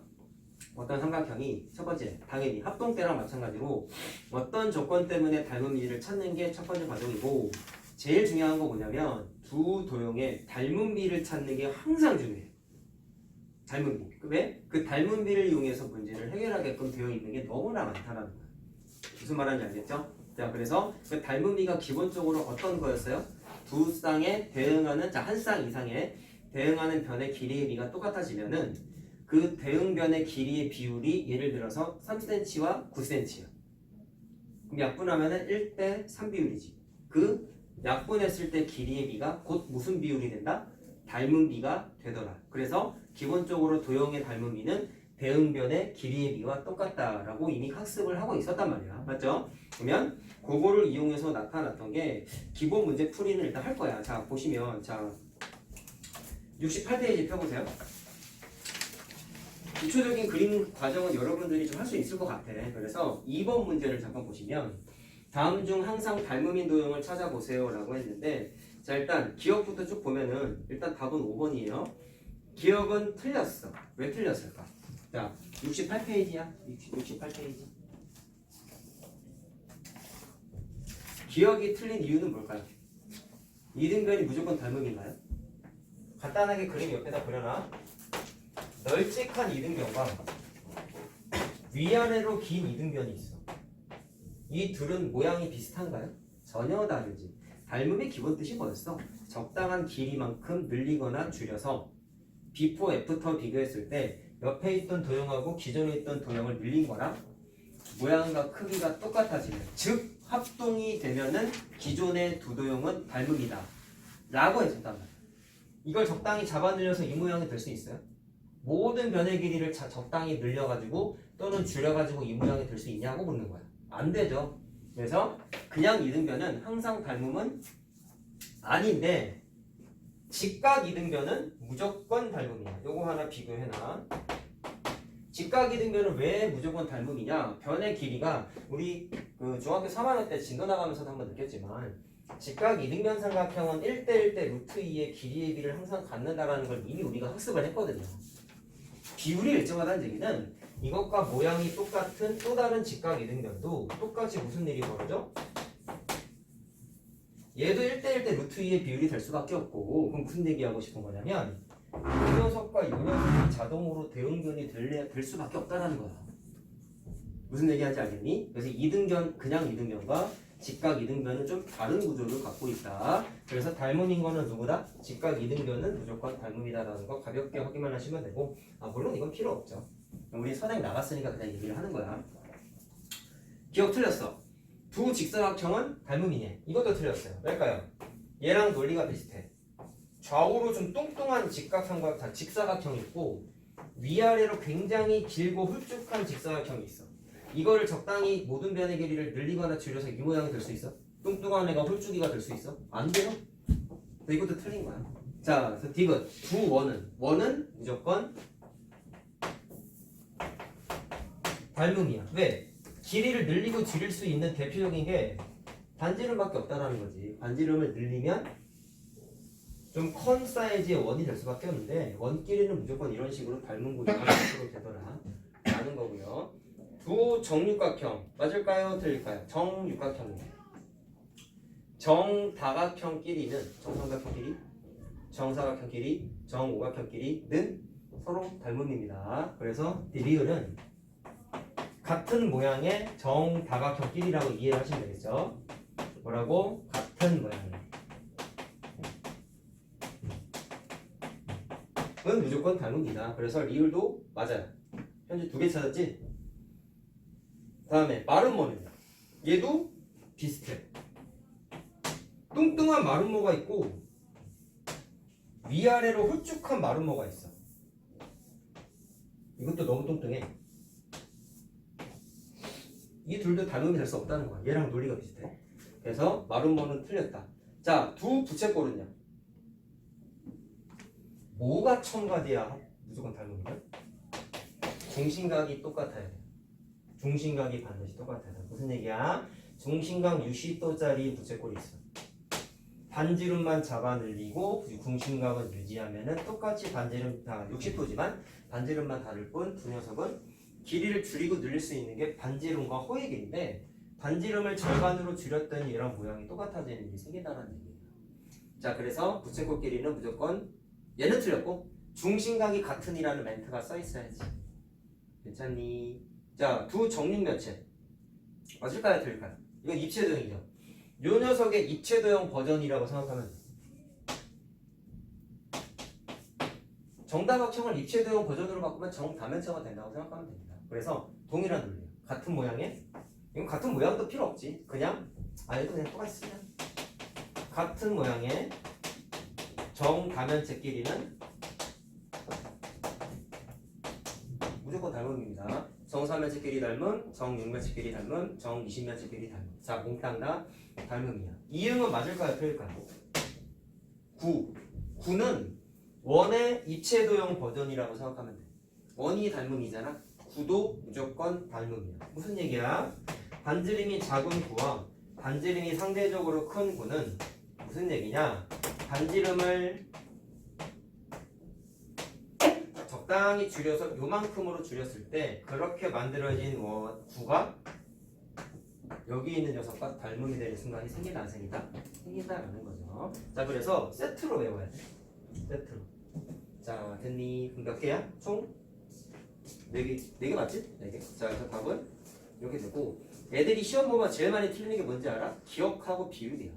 어떤 삼각형이 첫 번째 당연히 합동대랑 마찬가지로 어떤 조건 때문에 닮은 비를 찾는 게 첫 번째 과정이고 제일 중요한 거 뭐냐면 두 도형의 닮은 비를 찾는 게 항상 중요해요. 닮은 비. 왜? 그 닮은 비를 이용해서 문제를 해결하게끔 되어 있는 게 너무나 많다는 거예요. 무슨 말하는지 알겠죠? 자, 그래서 그 닮은 비가 기본적으로 어떤 거였어요? 두 쌍에 대응하는, 자, 한 쌍 이상에 대응하는 변의 길이의 비가 똑같아지면은 그 대응변의 길이의 비율이 예를 들어서 3cm와 9cm야. 그럼 약분하면은 1대 3 비율이지. 그 약분했을 때 길이의 비가 곧 무슨 비율이 된다? 닮은 비가 되더라. 그래서 기본적으로 도형의 닮은 비는 대응변의 길이의 비와 똑같다라고 이미 학습을 하고 있었단 말이야. 맞죠? 그러면 그거를 이용해서 나타났던 게 기본 문제 풀이는 일단 할 거야. 자, 보시면 자 68페이지 펴보세요. 기초적인 그림 과정은 여러분들이 좀 할 수 있을 것 같아. 그래서 2번 문제를 잠깐 보시면 다음 중 항상 닮음인 도형을 찾아보세요 라고 했는데 자 일단 기억부터 쭉 보면은 일단 답은 5번이에요. 기억은 틀렸어. 왜 틀렸을까? 자 68페이지야. 68페이지. 기억이 틀린 이유는 뭘까요? 이등변이 무조건 닮음인가요? 간단하게 그림 옆에다 그려놔. 널찍한 이등변과 위아래로 긴 이등변이 있어. 이 둘은 모양이 비슷한가요? 전혀 다르지. 닮음의 기본 뜻이 뭐였어? 적당한 길이만큼 늘리거나 줄여서 비포 애프터 비교했을 때 옆에 있던 도형하고 기존에 있던 도형을 늘린 거랑 모양과 크기가 똑같아지면 즉 합동이 되면은 기존의 두 도형은 닮음이다 라고 했었단 말이야. 이걸 적당히 잡아 늘려서 이 모양이 될 수 있어요? 모든 변의 길이를 적당히 늘려가지고 또는 줄여가지고 이 모양이 될 수 있냐고 묻는 거야. 안 되죠. 그래서 그냥 이등변은 항상 닮음은 아닌데 직각 이등변은 무조건 닮음이야. 요거 하나 비교해놔. 직각 이등변은 왜 무조건 닮음이냐? 변의 길이가 우리 그 중학교 3학년 때 진도 나가면서도 한번 느꼈지만 직각 이등변 삼각형은 1대1대 루트 2의 길이의 비를 항상 갖는다라는 걸 이미 우리가 학습을 했거든요. 비율이 일정하다는 얘기는 이것과 모양이 똑같은 또 다른 직각 이등변도 똑같이 무슨 일이 벌어져? 얘도 1대1대 루트 2의 비율이 될 수밖에 없고 그럼 무슨 얘기하고 싶은 거냐면 이 녀석과 이 녀석이 자동으로 대응변이 될 수밖에 없다는 거야. 무슨 얘기하는지 알겠니? 그래서 이등변, 그냥 이등변과 직각 이등변은 좀 다른 구조를 갖고 있다. 그래서 닮음인 거는 누구다? 직각 이등변은 무조건 닮음이다라는 거 가볍게 확인만 하시면 되고 물론 이건 필요 없죠. 우리 선행 나갔으니까 그냥 얘기를 하는 거야. 기억 틀렸어. 두 직사각형은 닮음이네. 이것도 틀렸어요. 왜일까요? 얘랑 논리가 비슷해. 좌우로 좀 뚱뚱한 직사각형이 있고 위아래로 굉장히 길고 훌쭉한 직사각형이 있어. 이거를 적당히 모든 변의 길이를 늘리거나 줄여서 이 모양이 될 수 있어? 뚱뚱한 애가 홀쭉이가 될 수 있어? 안 돼요? 이것도 틀린 거야. 자, 그래서 디귿 두 원은 무조건 닮음이야. 왜? 길이를 늘리고 줄일 수 있는 대표적인 게 반지름밖에 없다라는 거지. 반지름을 늘리면 좀 큰 사이즈의 원이 될 수밖에 없는데 원 길이는 무조건 이런 식으로 닮은 구조가 되더라 라는 거고요. 두 정육각형 맞을까요? 틀릴까요? 정육각형이에요. 정다각형 끼리는 정삼각형 끼리, 정사각형 끼리, 정오각형 끼리는 서로 닮음입니다. 그래서 리을은 같은 모양의 정다각형 끼리라고 이해를 하시면 되겠죠. 뭐라고? 같은 모양의 은 무조건 닮음이다. 그래서 리을도 맞아요. 현재 2개 찾았지? 다음에 마름모는요. 얘도 비슷해. 뚱뚱한 마름모가 있고 위아래로 홀쭉한 마름모가 있어. 이것도 너무 뚱뚱해. 이 둘도 닮음이 될 수 없다는 거야. 얘랑 논리가 비슷해. 그래서 마름모는 틀렸다. 자, 두 부채꼴은요. 뭐가 첨가돼야 무조건 닮음이야? 중심각이 똑같아야 돼. 중심각이 반드시 똑같아야 돼. 무슨 얘기야? 중심각 60도짜리 부채꼴이 있어. 반지름만 잡아 늘리고 중심각은 유지하면은 똑같이 반지름 다 60도지만 반지름만 다를 뿐 두 녀석은 길이를 줄이고 늘릴 수 있는 게 반지름과 호의 길인데 반지름을 절반으로 줄였더니 얘랑 모양이 똑같아지는 일이 생긴다는 얘기예요. 자, 그래서 부채꼴 길이는 무조건 얘는 틀렸고 중심각이 같은이라는 멘트가 써 있어야지. 괜찮니? 자, 두 정육면체 맞을까요? 틀릴까요? 이건 입체도형이죠. 요 녀석의 입체도형 버전이라고 생각하면 돼. 정다각형을 입체도형 버전으로 바꾸면 정다면체가 된다고 생각하면 됩니다. 그래서 동일한 논리예요. 같은 모양의 이건 같은 모양도 필요 없지. 그냥 얘도 그냥 똑같이 쓰자. 같은 모양의 정다면체 끼리는 무조건 닮음입니다. 정사면체끼리 닮음, 정육면체끼리 닮음, 정이십면체끼리 닮음. 자, 몽땅 다 닮음이야. 이응은 맞을까요? 틀릴까요? 9는 원의 입체도형 버전이라고 생각하면 돼. 원이 닮음이잖아. 9도 무조건 닮음이야. 무슨 얘기야? 반지름이 작은 9와 반지름이 상대적으로 큰 9는 무슨 얘기냐? 반지름을 적당히 줄여서 요만큼으로 줄였을 때 그렇게 만들어진 9가 여기 있는 녀석과 닮음이 되는 순간이 생긴다 안 생긴다? 생긴다라는 거죠. 자, 그래서 세트로 외워야 돼. 세트로. 자, 됐니? 그럼 몇 개야? 총 4개 맞지? 4개. 자, 그래서 답은 이렇게 되고 애들이 시험 보면 제일 많이 틀리는 게 뭔지 알아? 기억하고 비율이야.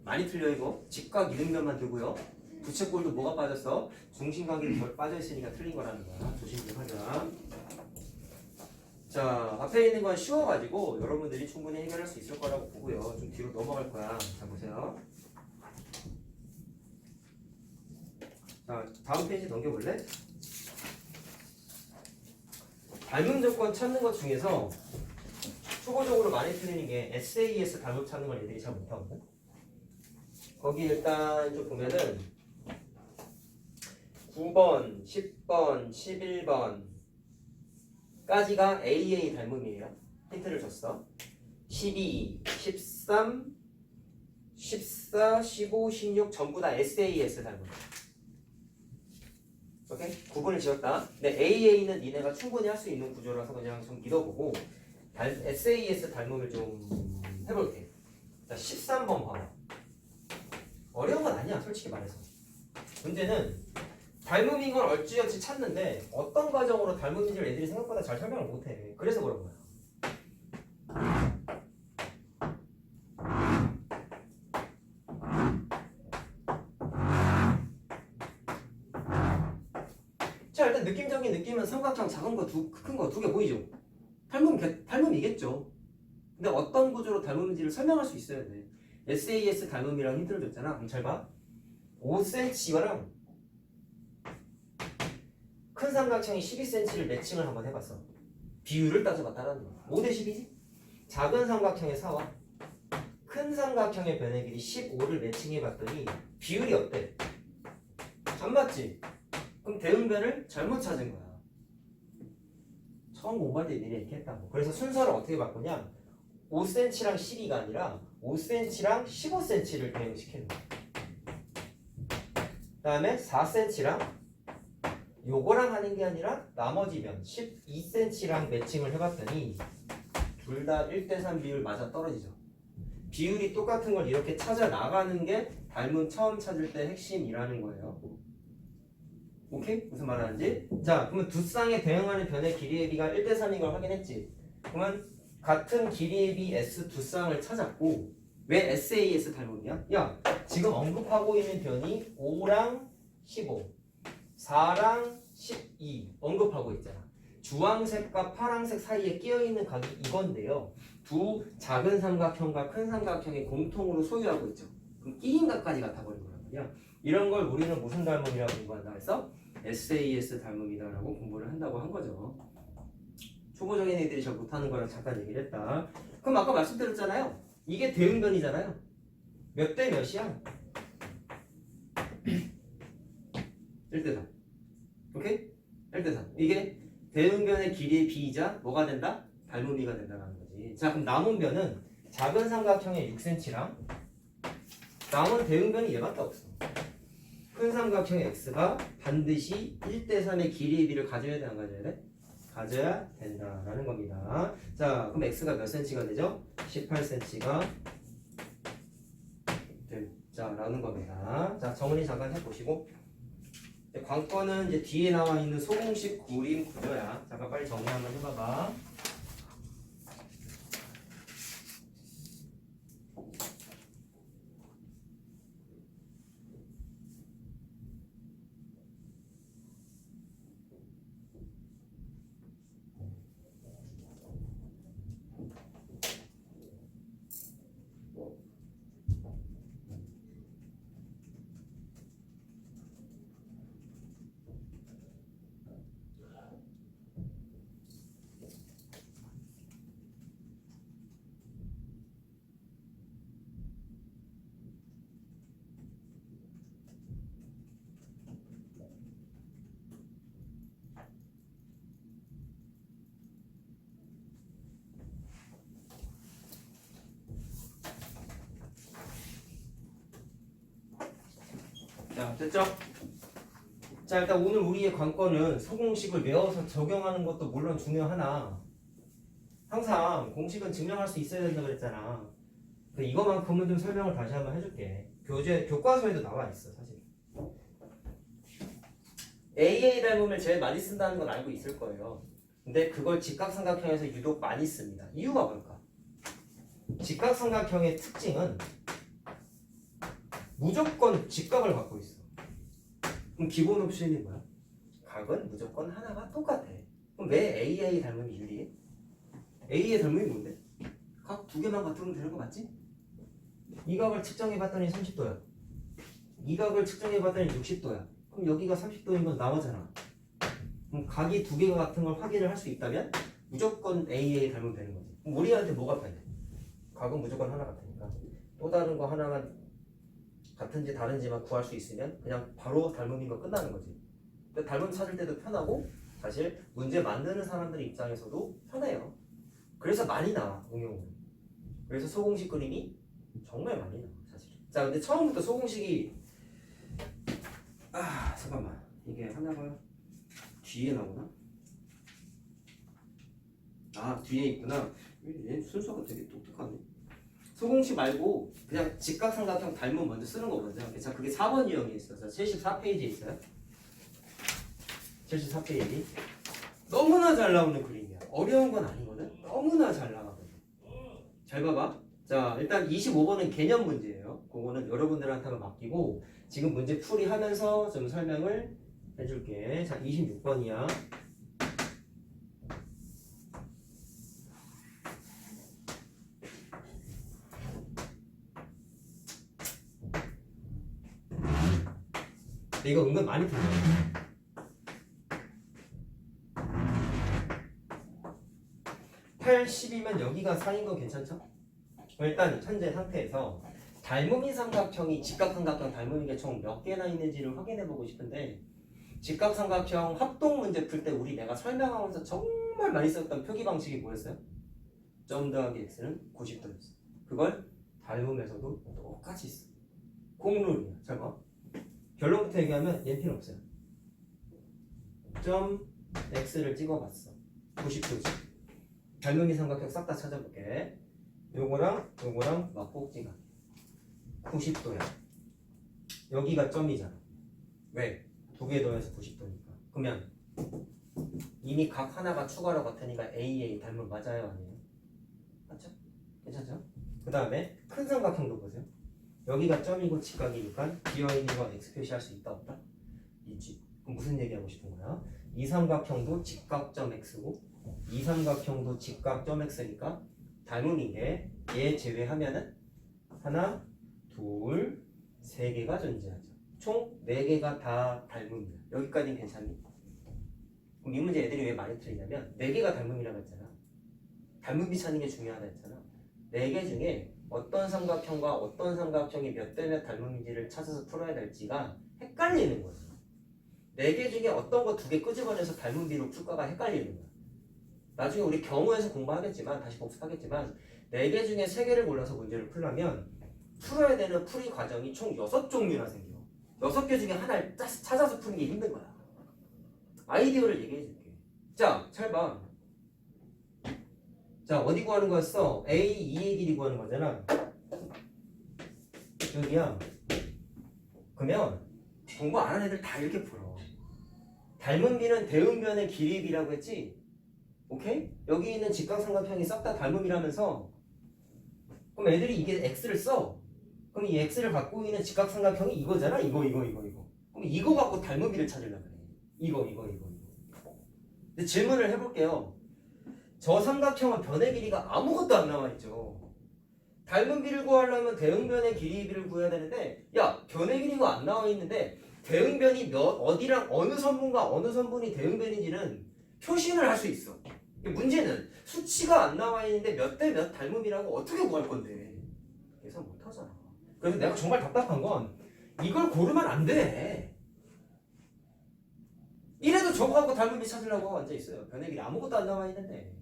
많이 틀려 이거. 직각 이등변만 들고요. 부채꼴도 뭐가 빠졌어? 중심각이 덜 빠져있으니까 틀린 거라는 거야. 조심 좀 하자. 자, 앞에 있는 건 쉬워가지고 여러분들이 충분히 해결할 수 있을 거라고 보고요. 좀 뒤로 넘어갈 거야. 자, 보세요. 자, 다음 페이지 넘겨볼래? 닮음 조건 찾는 것 중에서 초보적으로 많이 틀리는 게 SAS 닮음 찾는 걸 애들이 잘 못하거든. 거기 일단 좀 보면은 9번, 10번, 11번 까지가 AA 닮음이에요. 힌트를 줬어. 12, 13, 14, 15, 16 전부 다 SAS 닮음. 오케이? 구분을 지었다. 근데 AA는 니네가 충분히 할 수 있는 구조라서 그냥 좀 믿어보고 SAS 닮음을 좀 해볼게. 자, 13번 봐봐. 어려운 건 아니야, 솔직히 말해서. 문제는 닮음인 걸 어찌어찌 찾는데 어떤 과정으로 닮음인지를 애들이 생각보다 잘 설명을 못해. 그래서 그런 거야. 자, 일단 느낌적인 느낌은 삼각형 작은 거, 큰 거 두 개 보이죠? 닮음이겠죠. 근데 어떤 구조로 닮음인지를 설명할 수 있어야 돼. SAS 닮음이랑 힌트를 줬잖아. 그럼 잘 봐. 5cm랑 큰 삼각형이 12cm를 매칭을 한번 해봤어. 비율을 따져봤다는 거야. 5대 10이지? 작은 삼각형의 4와 큰 삼각형의 변의 길이 15를 매칭해봤더니 비율이 어때? 안 맞지? 그럼 대응변을 잘못 찾은 거야. 처음 공부할 때 니네 이렇게 했다고. 그래서 순서를 어떻게 바꾸냐? 5cm랑 12가 아니라 5cm랑 15cm를 대응시키는 거야. 그 다음에 4cm랑 요거랑 하는 게 아니라 나머지 변 12cm랑 매칭을 해봤더니 둘 다 1대3 비율 맞아 떨어지죠. 비율이 똑같은 걸 이렇게 찾아 나가는 게 닮음 처음 찾을 때 핵심이라는 거예요. 오케이? 무슨 말하는지? 자, 그러면 두 쌍에 대응하는 변의 길이의 비가 1대3인 걸 확인했지. 그러면 같은 길이의 비 S 두 쌍을 찾았고 왜 SAS 닮음이야? 야, 지금 언급하고 있는 변이 5랑 15 4랑 12 언급하고 있잖아. 주황색과 파란색 사이에 끼어있는 각이 이건데요. 두 작은 삼각형과 큰 삼각형이 공통으로 소유하고 있죠. 그럼 끼인 각까지 같아버린 거란 말이야. 이런 걸 우리는 무슨 닮음이라고 공부한다 해서 SAS 닮음이다라고 공부를 한다고 한 거죠. 초보적인 애들이 잘 못하는 거랑 잠깐 얘기를 했다. 그럼 아까 말씀드렸잖아요. 이게 대응변이잖아요. 몇 대 몇이야? 1대3. 오케이? 1대3. 이게 대응변의 길이의 비이자 뭐가 된다? 닮음이가 된다는 거지. 자, 그럼 남은 변은 작은 삼각형의 6cm랑 남은 대응변이 얘밖에 없어. 큰 삼각형의 x가 반드시 1대3의 길이의 비를 가져야 돼, 안 가져야 돼? 가져야 된다라는 겁니다. 자, 그럼 x가 몇 cm가 되죠? 18cm가 되자라는 겁니다. 자, 정리 잠깐 해보시고 관건은 이제 뒤에 나와 있는 소공식 구림 구조야. 잠깐 빨리 정리 한번 해봐봐. 자, 됐죠? 자, 일단 오늘 우리의 관건은 소공식을 외워서 적용하는 것도 물론 중요하나 항상 공식은 증명할 수 있어야 된다 그랬잖아. 이거만큼은 좀 설명을 다시 한번 해줄게. 교과서에도 나와 있어 사실. AA 닮음을 제일 많이 쓴다는 건 알고 있을 거예요. 근데 그걸 직각삼각형에서 유독 많이 씁니다. 이유가 뭘까? 직각삼각형의 특징은 무조건 직각을 갖고 있어. 그럼 기본 옵션이 뭐야? 각은 무조건 하나가 똑같아. 그럼 왜 AA 닮음이 유리해? A의 닮음이 뭔데? 각 두 개만 같으면 되는 거 맞지? 이 각을 측정해봤더니 30도야. 이 각을 측정해봤더니 60도야. 그럼 여기가 30도인 건 나오잖아. 그럼 각이 두 개가 같은 걸 확인을 할 수 있다면 무조건 AA 닮으면 되는 거지. 그럼 우리한테 뭐가 편해? 각은 무조건 하나 같으니까. 또 다른 거 하나가 같은지 다른지만 구할 수 있으면 그냥 바로 닮음인 거 끝나는 거지. 근데 닮음 찾을 때도 편하고 사실 문제 만드는 사람들 입장에서도 편해요. 그래서 많이 나와 응용은. 그래서 소공식 그림이 정말 많이 나와 사실. 자, 근데 처음부터 소공식이 잠깐만 이게 하나가 뒤에 나오나? 뒤에 있구나. 얘 순서가 되게 똑똑하네. 소공식 말고 그냥 직각삼각형 닮음 먼저 쓰는 거 먼저. 자, 그게 4번 유형이 있어서 74페이지에 있어요. 74페이지. 너무나 잘 나오는 그림이야. 어려운 건 아니거든. 너무나 잘 나가거든. 잘 봐봐. 자, 일단 25번은 개념 문제예요. 그거는 여러분들한테 한번 맡기고 지금 문제 풀이 하면서 좀 설명을 해줄게. 자, 26번이야. 이거 은근 많이 풀려. 80이면 여기가 4인 거 괜찮죠? 일단 현재 상태에서 닮음인 삼각형이 직각삼각형 닮음인 게 총 몇 개나 있는지를 확인해 보고 싶은데 직각삼각형 합동 문제 풀 때 내가 설명하면서 정말 많이 썼던 표기 방식이 뭐였어요? 점 더하기 x는 90도였어. 그걸 닮음에서도 똑같이 써. 공룰이야. 잘 봐. 결론부터 얘기하면 얘는 필요 없어요. 점 x를 찍어봤어. 90도지. 닮음인 삼각형 싹 다 찾아볼게. 요거랑 막꼭지가 90도야. 여기가 점이잖아. 왜? 두 개 더해서 90도니까. 그러면 이미 각 하나가 추가로 같으니까 AA 닮음 맞아요? 아니에요? 맞죠? 괜찮죠? 그 다음에 큰 삼각형도 보세요. 여기가 점이고 직각이니까 비어있는 거 x 표시할 수 있다 없다? 있지. 그럼 무슨 얘기하고 싶은 거야? 이 삼각형도 직각점 x고 이 삼각형도 직각점 x니까 닮음인 게 얘 제외하면은 하나, 둘, 세 개가 존재하죠. 총 4개가 다 닮음이야. 여기까지는 괜찮니? 그럼 이 문제 애들이 왜 많이 틀리냐면 4개가 닮음이라고 했잖아. 닮음비 찾는 게 중요하다 했잖아. 4개 중에 어떤 삼각형과 어떤 삼각형이 몇 대 몇 닮음인지를 찾아서 풀어야 될지가 헷갈리는 거죠. 4개 중에 어떤 거 2개 끄집어내서 닮음비로 풀까가 헷갈리는 거야. 나중에 우리 경우에서 공부하겠지만 다시 복습하겠지만 4개 중에 3개를 골라서 문제를 풀려면 풀어야 되는 풀이 과정이 총 6종류나 생겨. 6개 중에 하나를 찾아서 푸는 게 힘든 거야. 아이디어를 얘기해 줄게. 자, 잘 봐. 자, 어디 구하는 거였어? A, 2의 길이 구하는 거잖아. 여기야. 그러면 공부 안 하는 애들 다 이렇게 풀어. 닮은 비는 대응변의 길이의 비라고 했지? 오케이? 여기 있는 직각삼각형이 싹 다 닮음이라면서 그럼 애들이 이게 x를 써. 그럼 이 x를 갖고 있는 직각삼각형이 이거잖아. 이거. 그럼 이거 갖고 닮은 비를 찾으려고 그래. 이거. 근데 질문을 해볼게요. 저 삼각형은 변의 길이가 아무것도 안 나와 있죠. 닮은 비를 구하려면 대응변의 길이의 비를 구해야 되는데, 야, 변의 길이가 안 나와 있는데 대응변이 어디랑 어느 선분과 어느 선분이 대응변인지는 표시를 할 수 있어. 문제는 수치가 안 나와 있는데 몇 대 몇 닮음이라고 어떻게 구할 건데? 계산 못 하잖아. 그래서 내가 정말 답답한 건 이걸 고르면 안 돼. 이래도 저거 갖고 닮음이 찾으려고 앉아 있어요. 변의 길이 아무것도 안 나와 있는데.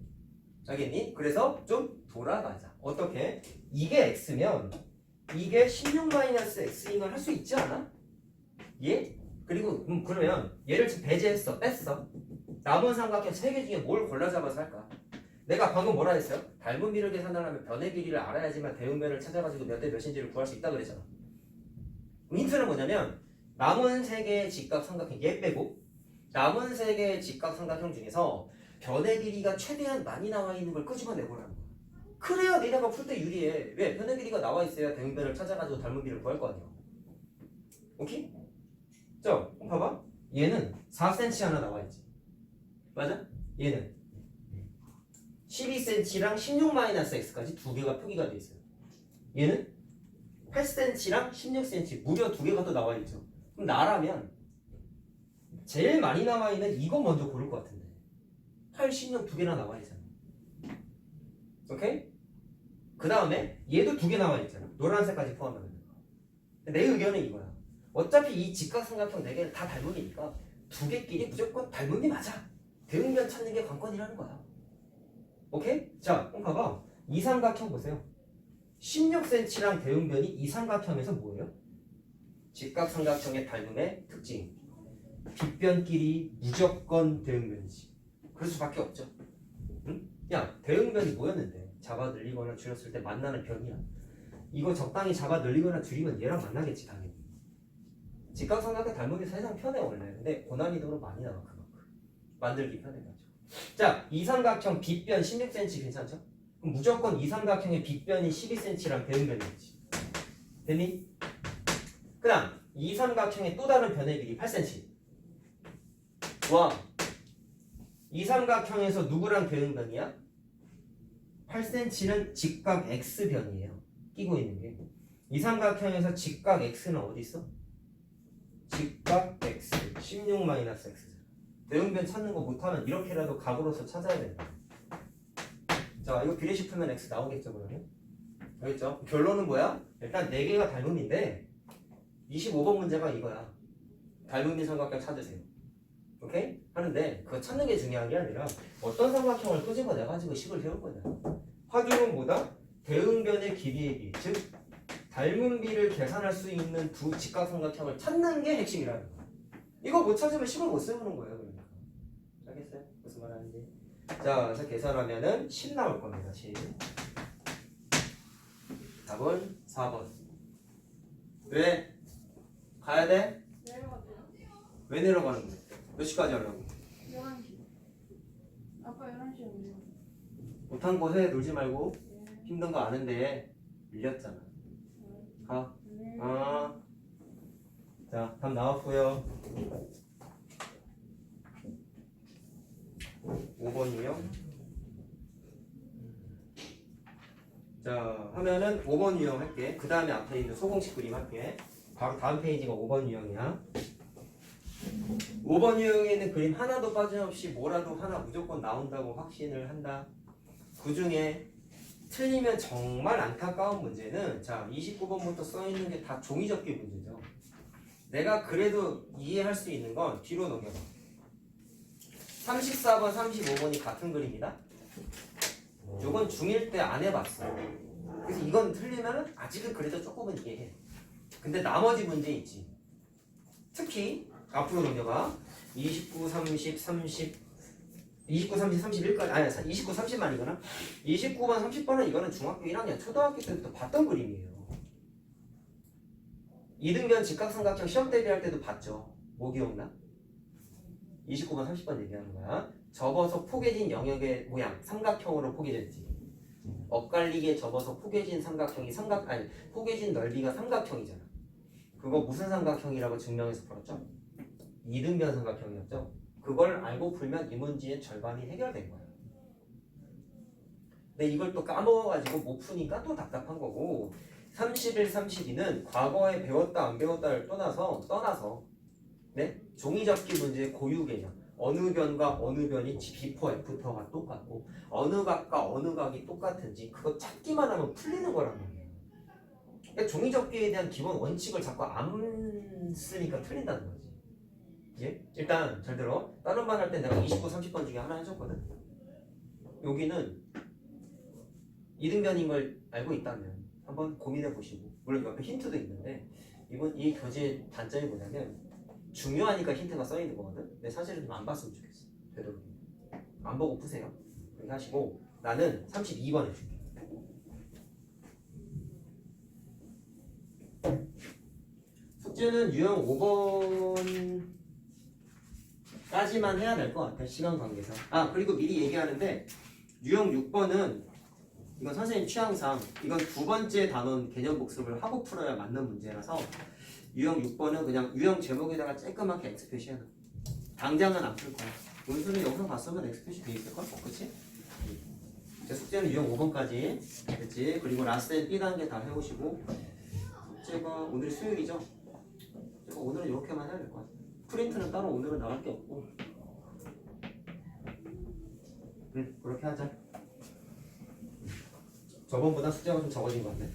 알겠니? 그래서 좀 돌아가자. 어떻게? 이게 x면 이게 16-x인 걸 할 수 있지 않아? 예? 그리고 그러면 얘를 지금 배제했어. 뺐어. 남은 삼각형 3개 중에 뭘 골라 잡아서 할까? 내가 방금 뭐라 했어요? 닮은 비를 계산하려면 변의 길이를 알아야지만 대응변을 찾아가지고 몇 대 몇인지를 구할 수 있다 그랬잖아. 힌트는 뭐냐면 남은 3개의 직각삼각형 얘 빼고 남은 3개의 직각삼각형 중에서 변의 길이가 최대한 많이 나와 있는 걸 끄집어내보라는 거야. 그래야 니네가 풀 때 유리해. 왜? 변의 길이가 나와 있어야 대응변을 찾아가지고 닮은 비를 구할 거 아니야. 오케이? 자, 그럼 봐봐. 얘는 4cm 하나 나와 있지. 맞아? 얘는 12cm랑 16-x까지 두 개가 표기가 돼 있어요. 얘는 8cm랑 16cm 무려 두 개가 또 나와 있죠. 그럼 나라면 제일 많이 나와 있는 이거 먼저 고를 것 같은데. 8, 16 두 개나 나와 있잖아. 오케이? 그 다음에 얘도 두 개 나와 있잖아. 노란색까지 포함하면. 내 의견은 이거야. 어차피 이 직각삼각형 4개는 다 닮음이니까 두 개끼리 무조건 닮음이 맞아. 대응변 찾는 게 관건이라는 거야. 오케이? 자, 그럼 봐봐. 이 삼각형 보세요. 16cm랑 대응변이 이 삼각형에서 뭐예요? 직각삼각형의 닮음의 특징. 빗변끼리 무조건 대응변이지. 그럴 수밖에 없죠. 응? 야, 대응변이 뭐였는데? 잡아 늘리거나 줄였을 때 만나는 변이야. 이거 적당히 잡아 늘리거나 줄이면 얘랑 만나겠지 당연히. 직각삼각형 닮음이 세상 편해 원래. 근데 고난이도로 많이 나와 그만큼. 만들기 편해가지고. 자, 이 삼각형 빗변 16cm 괜찮죠? 그럼 무조건 이 삼각형의 빗변이 12cm랑 대응변이겠지. 됐니? 그 다음 이 삼각형의 또 다른 변의 길이 8cm. 와, 이 삼각형에서 누구랑 대응변이야? 8cm는 직각 x변이에요. 끼고 있는 게. 이 삼각형에서 직각 x는 어디 있어? 직각 x 16-x. 대응변 찾는 거 못하면 이렇게라도 각으로서 찾아야 된다. 자, 이거 비례식 풀면 x 나오겠죠 그러면? 알겠죠? 결론은 뭐야? 일단 4개가 닮음인데 25번 문제가 이거야. 닮음인 삼각형 찾으세요. 오케이? 하는데 그거 찾는 게 중요한 게 아니라 어떤 삼각형을 끄집어내가지고 식을 세울 거냐. 확인은 뭐다? 대응변의 길이의 비, 즉 닮은 비를 계산할 수 있는 두 직각삼각형을 찾는 게 핵심이라는 거야. 이거 못 찾으면 식을 못 세우는 거예요. 그러니까. 알겠어요? 무슨 말 하는지. 자, 그래서 계산하면은 10 나올 겁니다. 10. 답은 4번. 왜? 가야 돼? 내려가세요. 왜 내려가는 거야? 몇 시까지 하려고? 11시. 아까 11시에 오네요. 못한 곳에 놀지 말고 네. 힘든 거 아는데 밀렸잖아. 가. 네. 아. 자, 답 나왔고요. 5번이요. 자, 하면은 5번 유형 할게. 그 다음에 앞에 있는 소공식 그림 할게. 바로 다음 페이지가 5번 유형이야. 5번 유형에 있는 그림 하나도 빠짐없이 뭐라도 하나 무조건 나온다고 확신을 한다. 그 중에 틀리면 정말 안타까운 문제는 자 29번부터 써있는 게 다 종이접기 문제죠. 내가 그래도 이해할 수 있는 건 뒤로 넘겨봐. 34번, 35번이 같은 그림이다. 이건 중1 때 안 해봤어. 그래서 이건 틀리면 아직은 그래도 조금은 이해해. 근데 나머지 문제 있지. 특히 앞으로 넘겨봐. 29, 30, 30, 29, 30, 31까지 아니 29, 30만이거나 29번, 30번은 이거는 중학교 1학년, 초등학교 때부터 봤던 그림이에요. 이등변 직각삼각형 시험 대비할 때도 봤죠. 뭐 기억나? 29번, 30번 얘기하는 거야. 접어서 포개진 영역의 모양 삼각형으로 포개졌지. 엇갈리게 접어서 포개진 삼각형이 포개진 넓이가 삼각형이잖아. 그거 무슨 삼각형이라고 증명해서 풀었죠? 이등변 삼각형이었죠. 그걸 알고 풀면 이 문제의 절반이 해결된 거야. 근데 이걸 또 까먹어가지고 못 푸니까 또 답답한 거고 31, 32는 과거에 배웠다 안 배웠다를 떠나서 네? 종이접기 문제의 고유 개념 어느 변과 어느 변이 비포 애프터가 똑같고 어느 각과 어느 각이 똑같은지 그거 찾기만 하면 풀리는 거란 말이에요. 그러니까 종이접기에 대한 기본 원칙을 자꾸 안 쓰니까 틀린다는 거지. 예? 일단 잘 들어. 다른 반 할 때 내가 29, 30번 중에 하나 해줬거든. 여기는 이등변인 걸 알고 있다면 한번 고민해 보시고 물론 옆에 힌트도 있는데 이번 이 교재의 단점이 뭐냐면 중요하니까 힌트가 써 있는 거거든. 근데 사실은 좀 안 봤으면 좋겠어. 되도록 안 보고 푸세요. 그렇게 하시고 나는 32번 해줄게. 숙제는 유형 5번까지만 해야 될 것 같아. 시간 관계상. 그리고 미리 얘기하는데 유형 6번은 이건 선생님 취향상 이건 두 번째 단원 개념 복습을 하고 풀어야 맞는 문제라서 유형 6번은 그냥 유형 제목에다가 쬐끄맣게 X 표시해놔. 당장은 안 풀 거야. 문수는 영상 봤으면 X 표시 돼 있을걸? 그치? 숙제는 유형 5번까지 됐지? 그리고 라스트 B단계 다 해오시고 숙제가 오늘이 수요일이죠? 오늘은 이렇게만 해야 될 것 같아. 프린트는 따로 오늘은 나갈 게 없고 그렇게 하자. 저번보다 숙제가 좀 적어진 것 같네.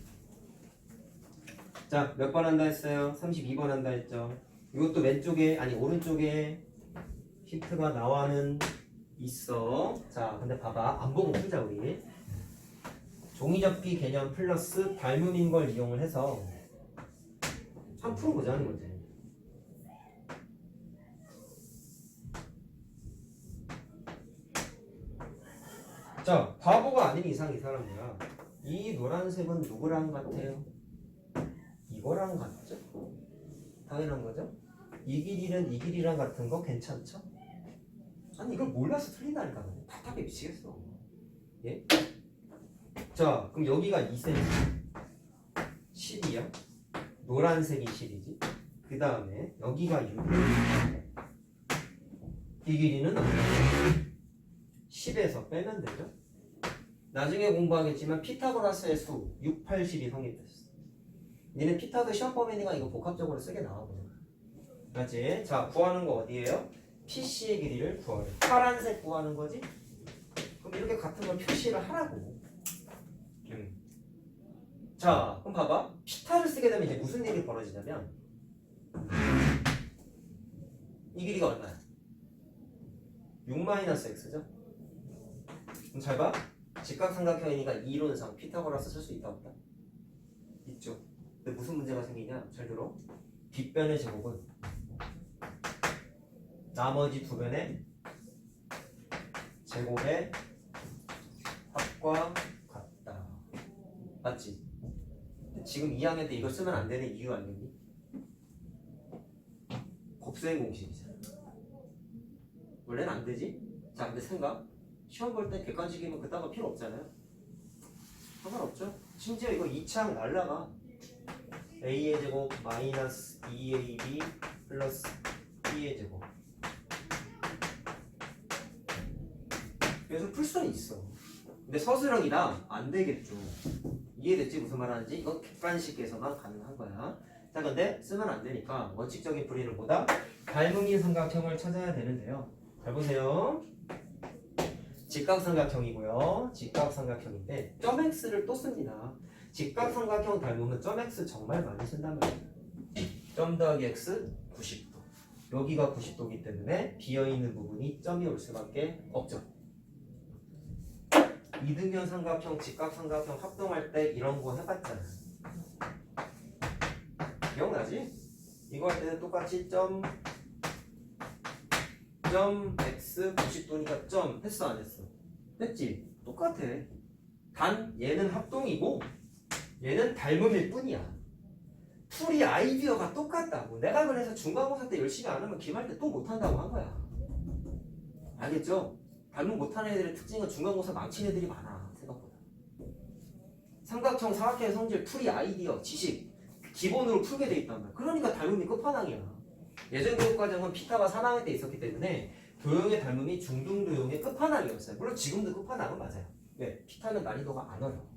자, 몇 번 한다 했어요? 32번 한다 했죠. 이것도 왼쪽에 아니 오른쪽에 힌트가 나와는 있어. 자, 근데 봐봐. 안 보고 풀자 우리. 종이접기 개념 플러스 닮음인 걸 이용을 해서 한 풀어보자는 거지. 자, 바보가 아닌 이상 이 사람이야. 이 노란색은 누구랑 같아요? 이거랑 같죠? 당연한 거죠? 이 길이는 이 길이랑 같은 거 괜찮죠? 아니 이걸 몰라서 틀린다니까. 답답해 미치겠어. 예? 자, 그럼 여기가 2cm 10이야. 노란색이 10이지. 그 다음에 여기가 6. 이 길이는 10에서 빼면 되죠. 나중에 공부하겠지만 피타고라스의 수 6, 80이 성립됐어. 니네 피타도 시험 범위니까 이거 복합적으로 쓰게 나와보자. 맞지? 자, 구하는 거 어디예요? PC의 길이를 구하래. 파란색 구하는 거지? 그럼 이렇게 같은 걸 표시를 하라고. 자, 그럼 봐봐. 피타를 쓰게 되면 이제 무슨 일이 벌어지냐면 이 길이가 얼마야? 6-x죠? 그럼 잘 봐. 직각삼각형이니까 이론상 피타고라스 쓸 수 있다 없다? 있죠. 근데 무슨 문제가 생기냐? 잘 들어. 뒷변의 제곱은 나머지 두 변의 제곱의 합과 같다. 맞지? 지금 2학년 때 이걸 쓰면 안 되는 이유 알겠니? 곱셈 공식이잖아. 원래는 안 되지? 자, 근데 생각. 시험 볼 때 객관식이면 그딴 거 필요 없잖아요. 상관없죠? 심지어 이거 2창 날라가. a의 제곱 마이너스 2ab 플러스 b의 제곱. 그래서 풀 수는 있어. 근데 서술형이라 안 되겠죠. 이해됐지? 무슨 말 하는지? 이건 객관식에서만 가능한 거야. 자, 근데 쓰면 안 되니까 원칙적인 풀이를 보다 닮음인 삼각형을 찾아야 되는데요. 잘 보세요. 직각삼각형이고요. 직각삼각형인데 점 x를 또 씁니다. 직각삼각형 닮으면 점 x 정말 많이 쓴단 말이에요. 점 더하기 x 90도. 여기가 90도이기 때문에 비어있는 부분이 점이 올 수밖에 없죠. 이등변 삼각형, 직각삼각형 합동할 때 이런 거 해봤잖아. 기억나지? 이거 할 때는 똑같이 점 점 x 90도니까 점 했어 안 했어? 했지? 똑같아. 단 얘는 합동이고 얘는 닮음일 뿐이야. 풀이 아이디어가 똑같다고. 내가 그래서 중간고사 때 열심히 안 하면 기말 때 또 못한다고 한 거야. 알겠죠? 닮음 못하는 애들의 특징은 중간고사 망친 애들이 많아. 생각보다. 삼각형, 사각형의 성질, 풀이 아이디어, 지식 기본으로 풀게 돼 있단 말이야. 그러니까 닮음이 끝판왕이야. 예전 교육과정은 피타가 3학년 때 있었기 때문에 도형의 닮음이 중등도형의 끝판왕이었어요. 물론 지금도 끝판왕은 맞아요. 왜? 피타는 난이도가 안 어려워.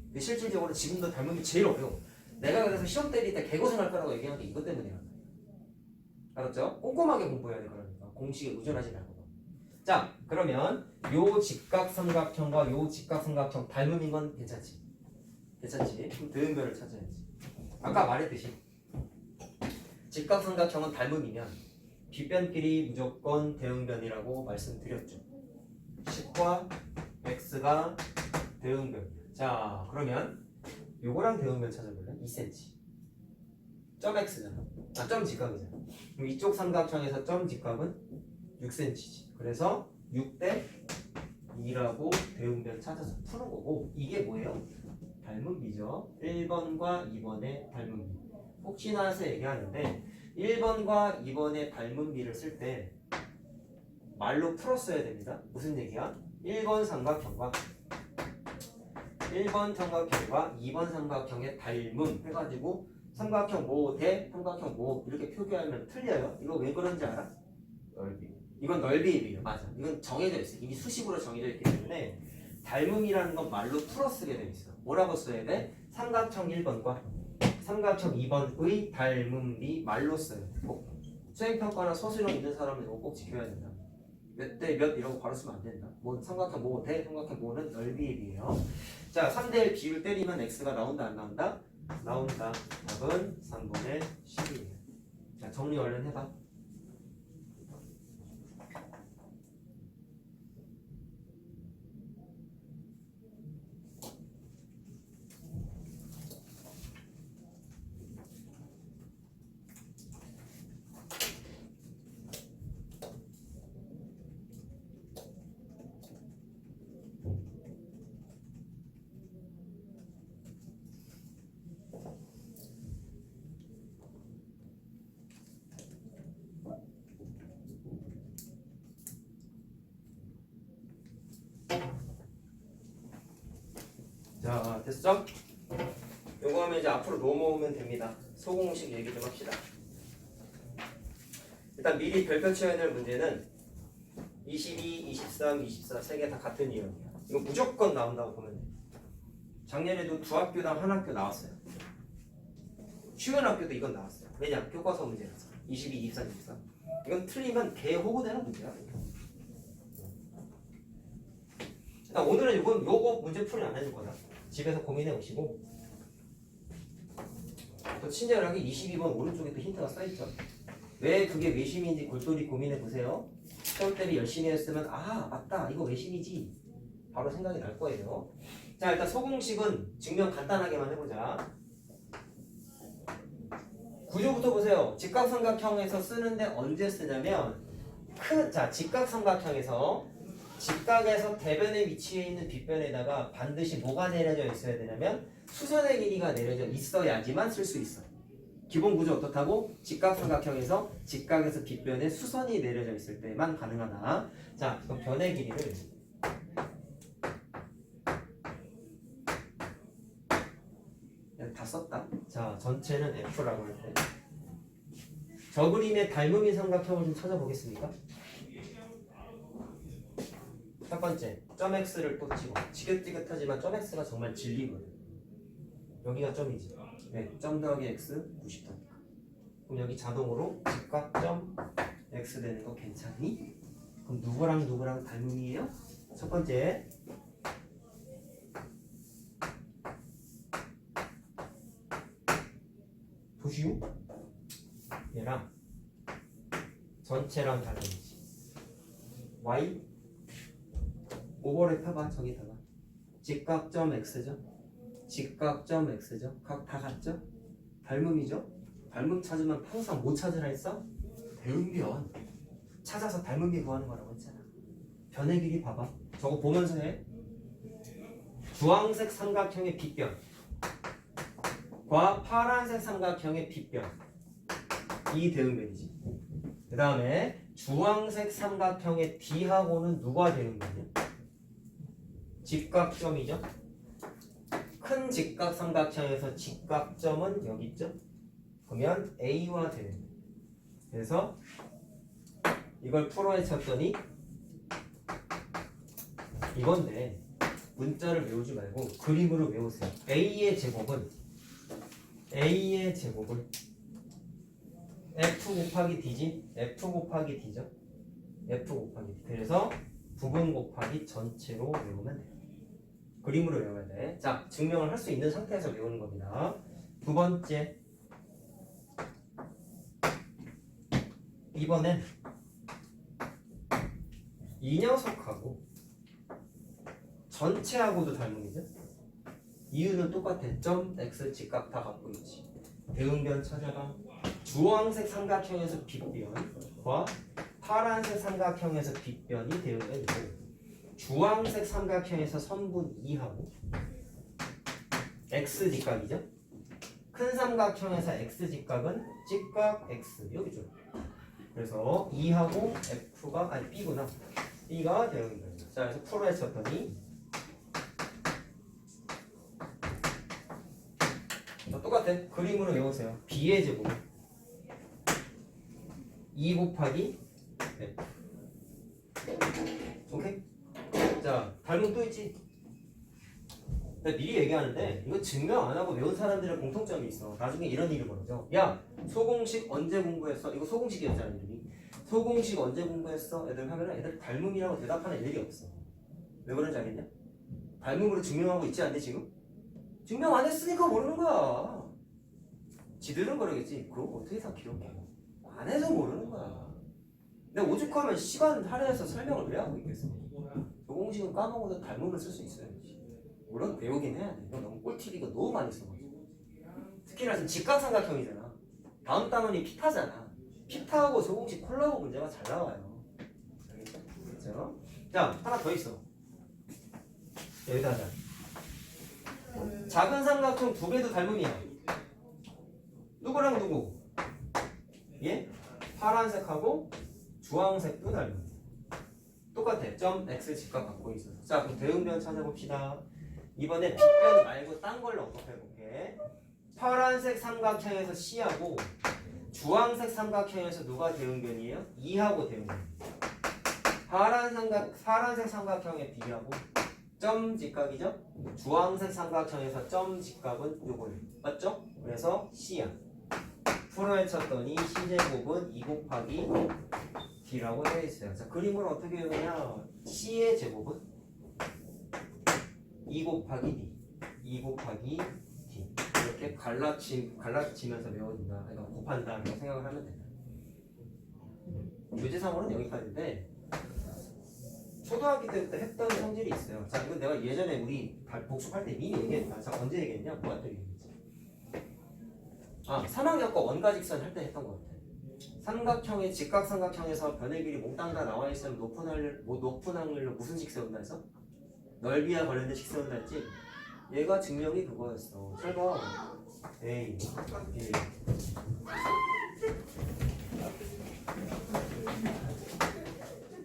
근데 실질적으로 지금도 닮음이 제일 어려워. 내가 그래서 시험 때릴 때 개고생할 거라고 얘기한 게 이것 때문이란 말이야. 알았죠? 꼼꼼하게 공부해야 돼. 그러니까 공식에 의존하지 말고. 자, 그러면 요 직각삼각형과 요 직각삼각형 닮음인 건 괜찮지? 괜찮지? 그럼 대응변을 찾아야지. 아까 말했듯이 직각삼각형은 닮음이면 빗변끼리 무조건 대응변이라고 말씀드렸죠. 10과 x가 대응변. 자, 그러면 요거랑 대응변 찾아볼래? 2cm. 점 x잖아. 아, 점 직각이잖아. 그럼 이쪽 삼각형에서 점 직각은 6cm지. 그래서 6대 2라고 대응변 찾아서 푸는 거고, 이게 뭐예요? 닮음비죠. 1번과 2번의 닮음비. 혹시나 해서 얘기하는데 1번과 2번의 닮음비를 쓸 때 말로 풀었어야 됩니다. 무슨 얘기야? 1번 삼각형과 2번 삼각형의 닮음 해가지고 삼각형 모 대 삼각형 모 이렇게 표기하면 틀려요. 이거 왜 그런지 알아? 넓이. 이건 넓이에 비해요. 맞아. 이건 정해져 있어. 이미 수식으로 정해져 있기 때문에 닮음이라는 건 말로 풀어 쓰게 돼 있어. 뭐라고 써야 돼? 삼각형 1번과 삼각형 2번의 닮음비 말로 써요. 꼭 수행평가나 서술형 있는 사람은 이거 꼭 지켜야 된다. 몇 대 몇 이러고 바로 쓰면 안 된다. 뭐 삼각형 모 대 삼각형 모는 넓이에 비해요. 자, 3대1 비율 때리면 x가 나온다 안 나온다? 나온다. 답은 3번의 10이에요. 자, 정리 얼른 해봐. 자, 됐어? 요거 하면 이제 앞으로 넘어오면 됩니다. 소공식 얘기 좀 합시다. 일단 미리 별표 치워야 될 문제는 22, 23, 24 세 개 다 같은 유형이야. 이거 무조건 나온다고 보면 돼. 작년에도 두 학교당 한 학교 나왔어요. 쉬운 학교도 이건 나왔어요. 왜냐? 교과서 문제라서. 22, 24, 24. 이건 틀리면 개호구되는 문제야. 일단 오늘은 요거 문제 풀이 안 해줄 거다. 집에서 고민해 오시고 또 친절하게 22번 오른쪽에 또 힌트가 써있죠. 왜 그게 외심인지 골똘히 고민해 보세요. 시험 때문에 열심히 했으면 아 맞다 이거 외심이지 바로 생각이 날 거예요. 자, 일단 소공식은 증명 간단하게만 해보자. 구조부터 보세요. 직각삼각형에서 쓰는데 언제 쓰냐면 직각삼각형에서 직각에서 대변에 위치해 있는 빗변에다가 반드시 뭐가 내려져 있어야 되냐면 수선의 길이가 내려져 있어야지만 쓸 수 있어. 기본 구조 어떻다고? 직각삼각형에서 직각에서 빗변에 수선이 내려져 있을 때만 가능하다. 자, 그럼 변의 길이를 다 썼다. 자, 전체는 F라고 할 때 저 그림의 닮음인 삼각형을 좀 찾아보겠습니까? 첫 번째, 점 X를 또 찍어. 지긋지긋하지만 점 X가 정말 진리거든. 여기가 점이지. 네, 점 더하기 X 90도니까. 그럼 여기 자동으로 직각점 X 되는 거 괜찮니? 그럼 누구랑 누구랑 닮음이에요? 첫 번째, 보시오. 얘랑 전체랑 닮음이지. Y 오버랩 해봐. 저기다가 직각점 X죠. 직각점 X죠. 각 다 같죠? 닮음이죠. 닮음 찾으면 항상 뭐 찾으라 했어? 대응변. 찾아서 닮은 비 구하는 거라고 했잖아. 변의 길이 봐봐. 저거 보면서 해. 주황색 삼각형의 빗변 과 파란색 삼각형의 빗변, 이 대응변이지. 그 다음에 주황색 삼각형의 D하고는 누가 대응변이야? 직각점이죠. 큰 직각 삼각형에서 직각점은 여기 있죠. 그러면 A와 대응. 그래서 이걸 풀어내 쳤더니 이건데 문자를 외우지 말고 그림으로 외우세요. A의 제곱은 F 곱하기 D지? F 곱하기 D죠? F 곱하기 D. 그래서 부분 곱하기 전체로 외우면 돼요. 그림으로 외워야 돼. 자, 증명을 할 수 있는 상태에서 외우는 겁니다. 두 번째, 이번엔 이 녀석하고 전체하고도 닮음이죠? 이유는 똑같아. 점 x 직각 다 갖고 있지. 대응변 찾아봐. 주황색 삼각형에서 빗변과 파란색 삼각형에서 빗변이 대응변이고, 주황색 삼각형에서 선분 2하고 x 직각이죠. 큰 삼각형에서 x 직각은 직각 x 여기죠. 그래서 2하고 f가 아니 b구나. b가 대응변이죠. 자, 그래서 풀어 했었더니 똑같아. 그림으로 외우세요. b의 제곱 2 곱하기 f. 오케이? 자, 닮은 또 있지? 내가 미리 얘기하는데 이거 증명 안 하고 외운 사람들의 공통점이 있어. 나중에 이런 일이 벌어져. 야, 소공식 언제 공부했어? 이거 소공식이었잖아, 애들이. 소공식 언제 공부했어? 애들 하면은 애들 닮음이라고 대답하는 애들이 없어. 왜 그런지 알겠냐? 닮음으로 증명하고 있지 않니 지금? 증명 안 했으니까 모르는 거야. 지들은 그러겠지. 그거 어떻게 다 기억해? 안 해서 모르는 거야. 내가 오죽하면 시간 할애해서 설명을 왜 하고 있겠어? 소공식은 까먹어도 닮음을 쓸 수 있어야지. 물론 배우긴 해야 돼. 이거 너무 꿀팁 이거 너무 많이 써가지고. 특히나 지금 직각삼각형이잖아. 다음 단원이 피타잖아. 피타하고 소공식 콜라보 문제가 잘 나와요. 알겠죠? 그렇죠? 자, 하나 더 있어. 여기다 하자. 작은 삼각형 두 개도 닮음이야. 누구랑 누구? 예? 파란색하고 주황색도 닮음. 똑같아. 점 x 직각 갖고 있어서. 자, 그럼 대응변 찾아봅시다. 이번에 빗변 말고 딴 걸로 언급해볼게. 파란색 삼각형에서 C하고 주황색 삼각형에서 누가 대응변이에요? 2하고 대응변. 파란색 삼각형의 B하고 점 직각이죠? 주황색 삼각형에서 점 직각은 요거예요. 맞죠? 그래서 C야. 풀어에 쳤더니 C제곱은 2 곱하기 D라고 되어 있어요. 자, 그림을 어떻게 외우냐? C의 제곱은 2 곱하기 D, 2 곱하기 D 이렇게 갈라치면서 외워진다. 그러니까 곱한다. 이렇게 생각을 하면 된다. 교재상으로는 여기까지인데 초등학교 때부터 했던 성질이 있어요. 자, 이건 내가 예전에 우리 복습할 때 이미 얘기했다. 자, 언제 얘기했냐? 뭐가 또 얘기했지? 아, 3학년 거 원가직선 할 때 했던 것 같아. 삼각형의 직각삼각형에서 변의 길이 몽땅 다 나와 있으면 높은 확률로 무슨 식 세운다 해서? 넓이와 관련된 식 세운다 했지? 얘가 증명이 그거였어. 잘 봐. A, B.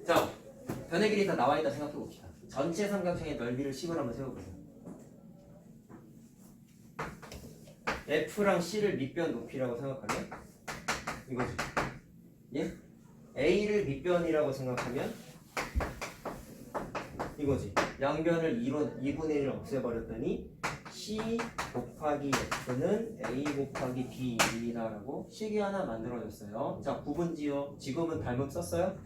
자, 변의 길이 다 나와 있다 생각해 봅시다. 전체 삼각형의 넓이를 식으로 한번 세워보세요. F랑 C를 밑변 높이라고 생각하면 이거지. 예? A를 밑변이라고 생각하면 이거지. 양변을 2분의 1을 없애버렸더니 C 곱하기 F는 A 곱하기 B이다라고 식이 하나 만들어졌어요. 자, 구분지요. 지금은 닮음 썼어요?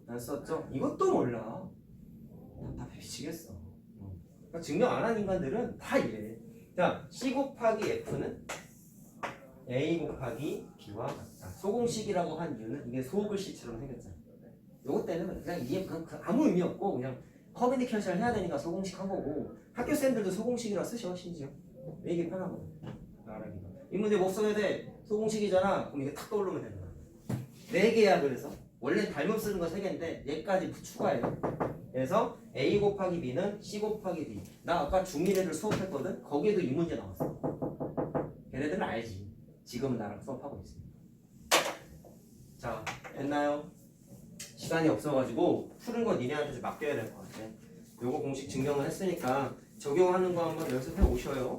안 썼죠? 이것도 몰라. 답답해 미치겠어. 그러니까 증명 안 한 인간들은 다 이래. 자, C 곱하기 F는 A 곱하기 B와 같다. 소공식이라고 한 이유는 이게 소글씨처럼 생겼잖아. 요거 때는 그냥 이게 아무 의미 없고 그냥 커뮤니케이션을 해야 되니까 소공식 한 거고, 학교생들도 소공식이라 쓰셔. 심지어 왜 이게 편하거든 말하기가. 이 문제 못 써야 돼. 소공식이잖아. 그럼 이게 탁 떠오르면 되는 거야. 4개야. 그래서 원래 닮음 쓰는 거 3개인데 얘까지 추가해요. 그래서 A 곱하기 B는 C 곱하기 D. 나 아까 중1 애들 수업했거든? 거기에도 이 문제 나왔어. 걔네들은 알지. 지금은 나랑 수업하고 있으니까. 자, 됐나요? 시간이 없어가지고 푸는 거 니네한테 좀 맡겨야 될 것 같아. 요거 공식 증명을 했으니까 적용하는 거 한번 연습해 오셔요.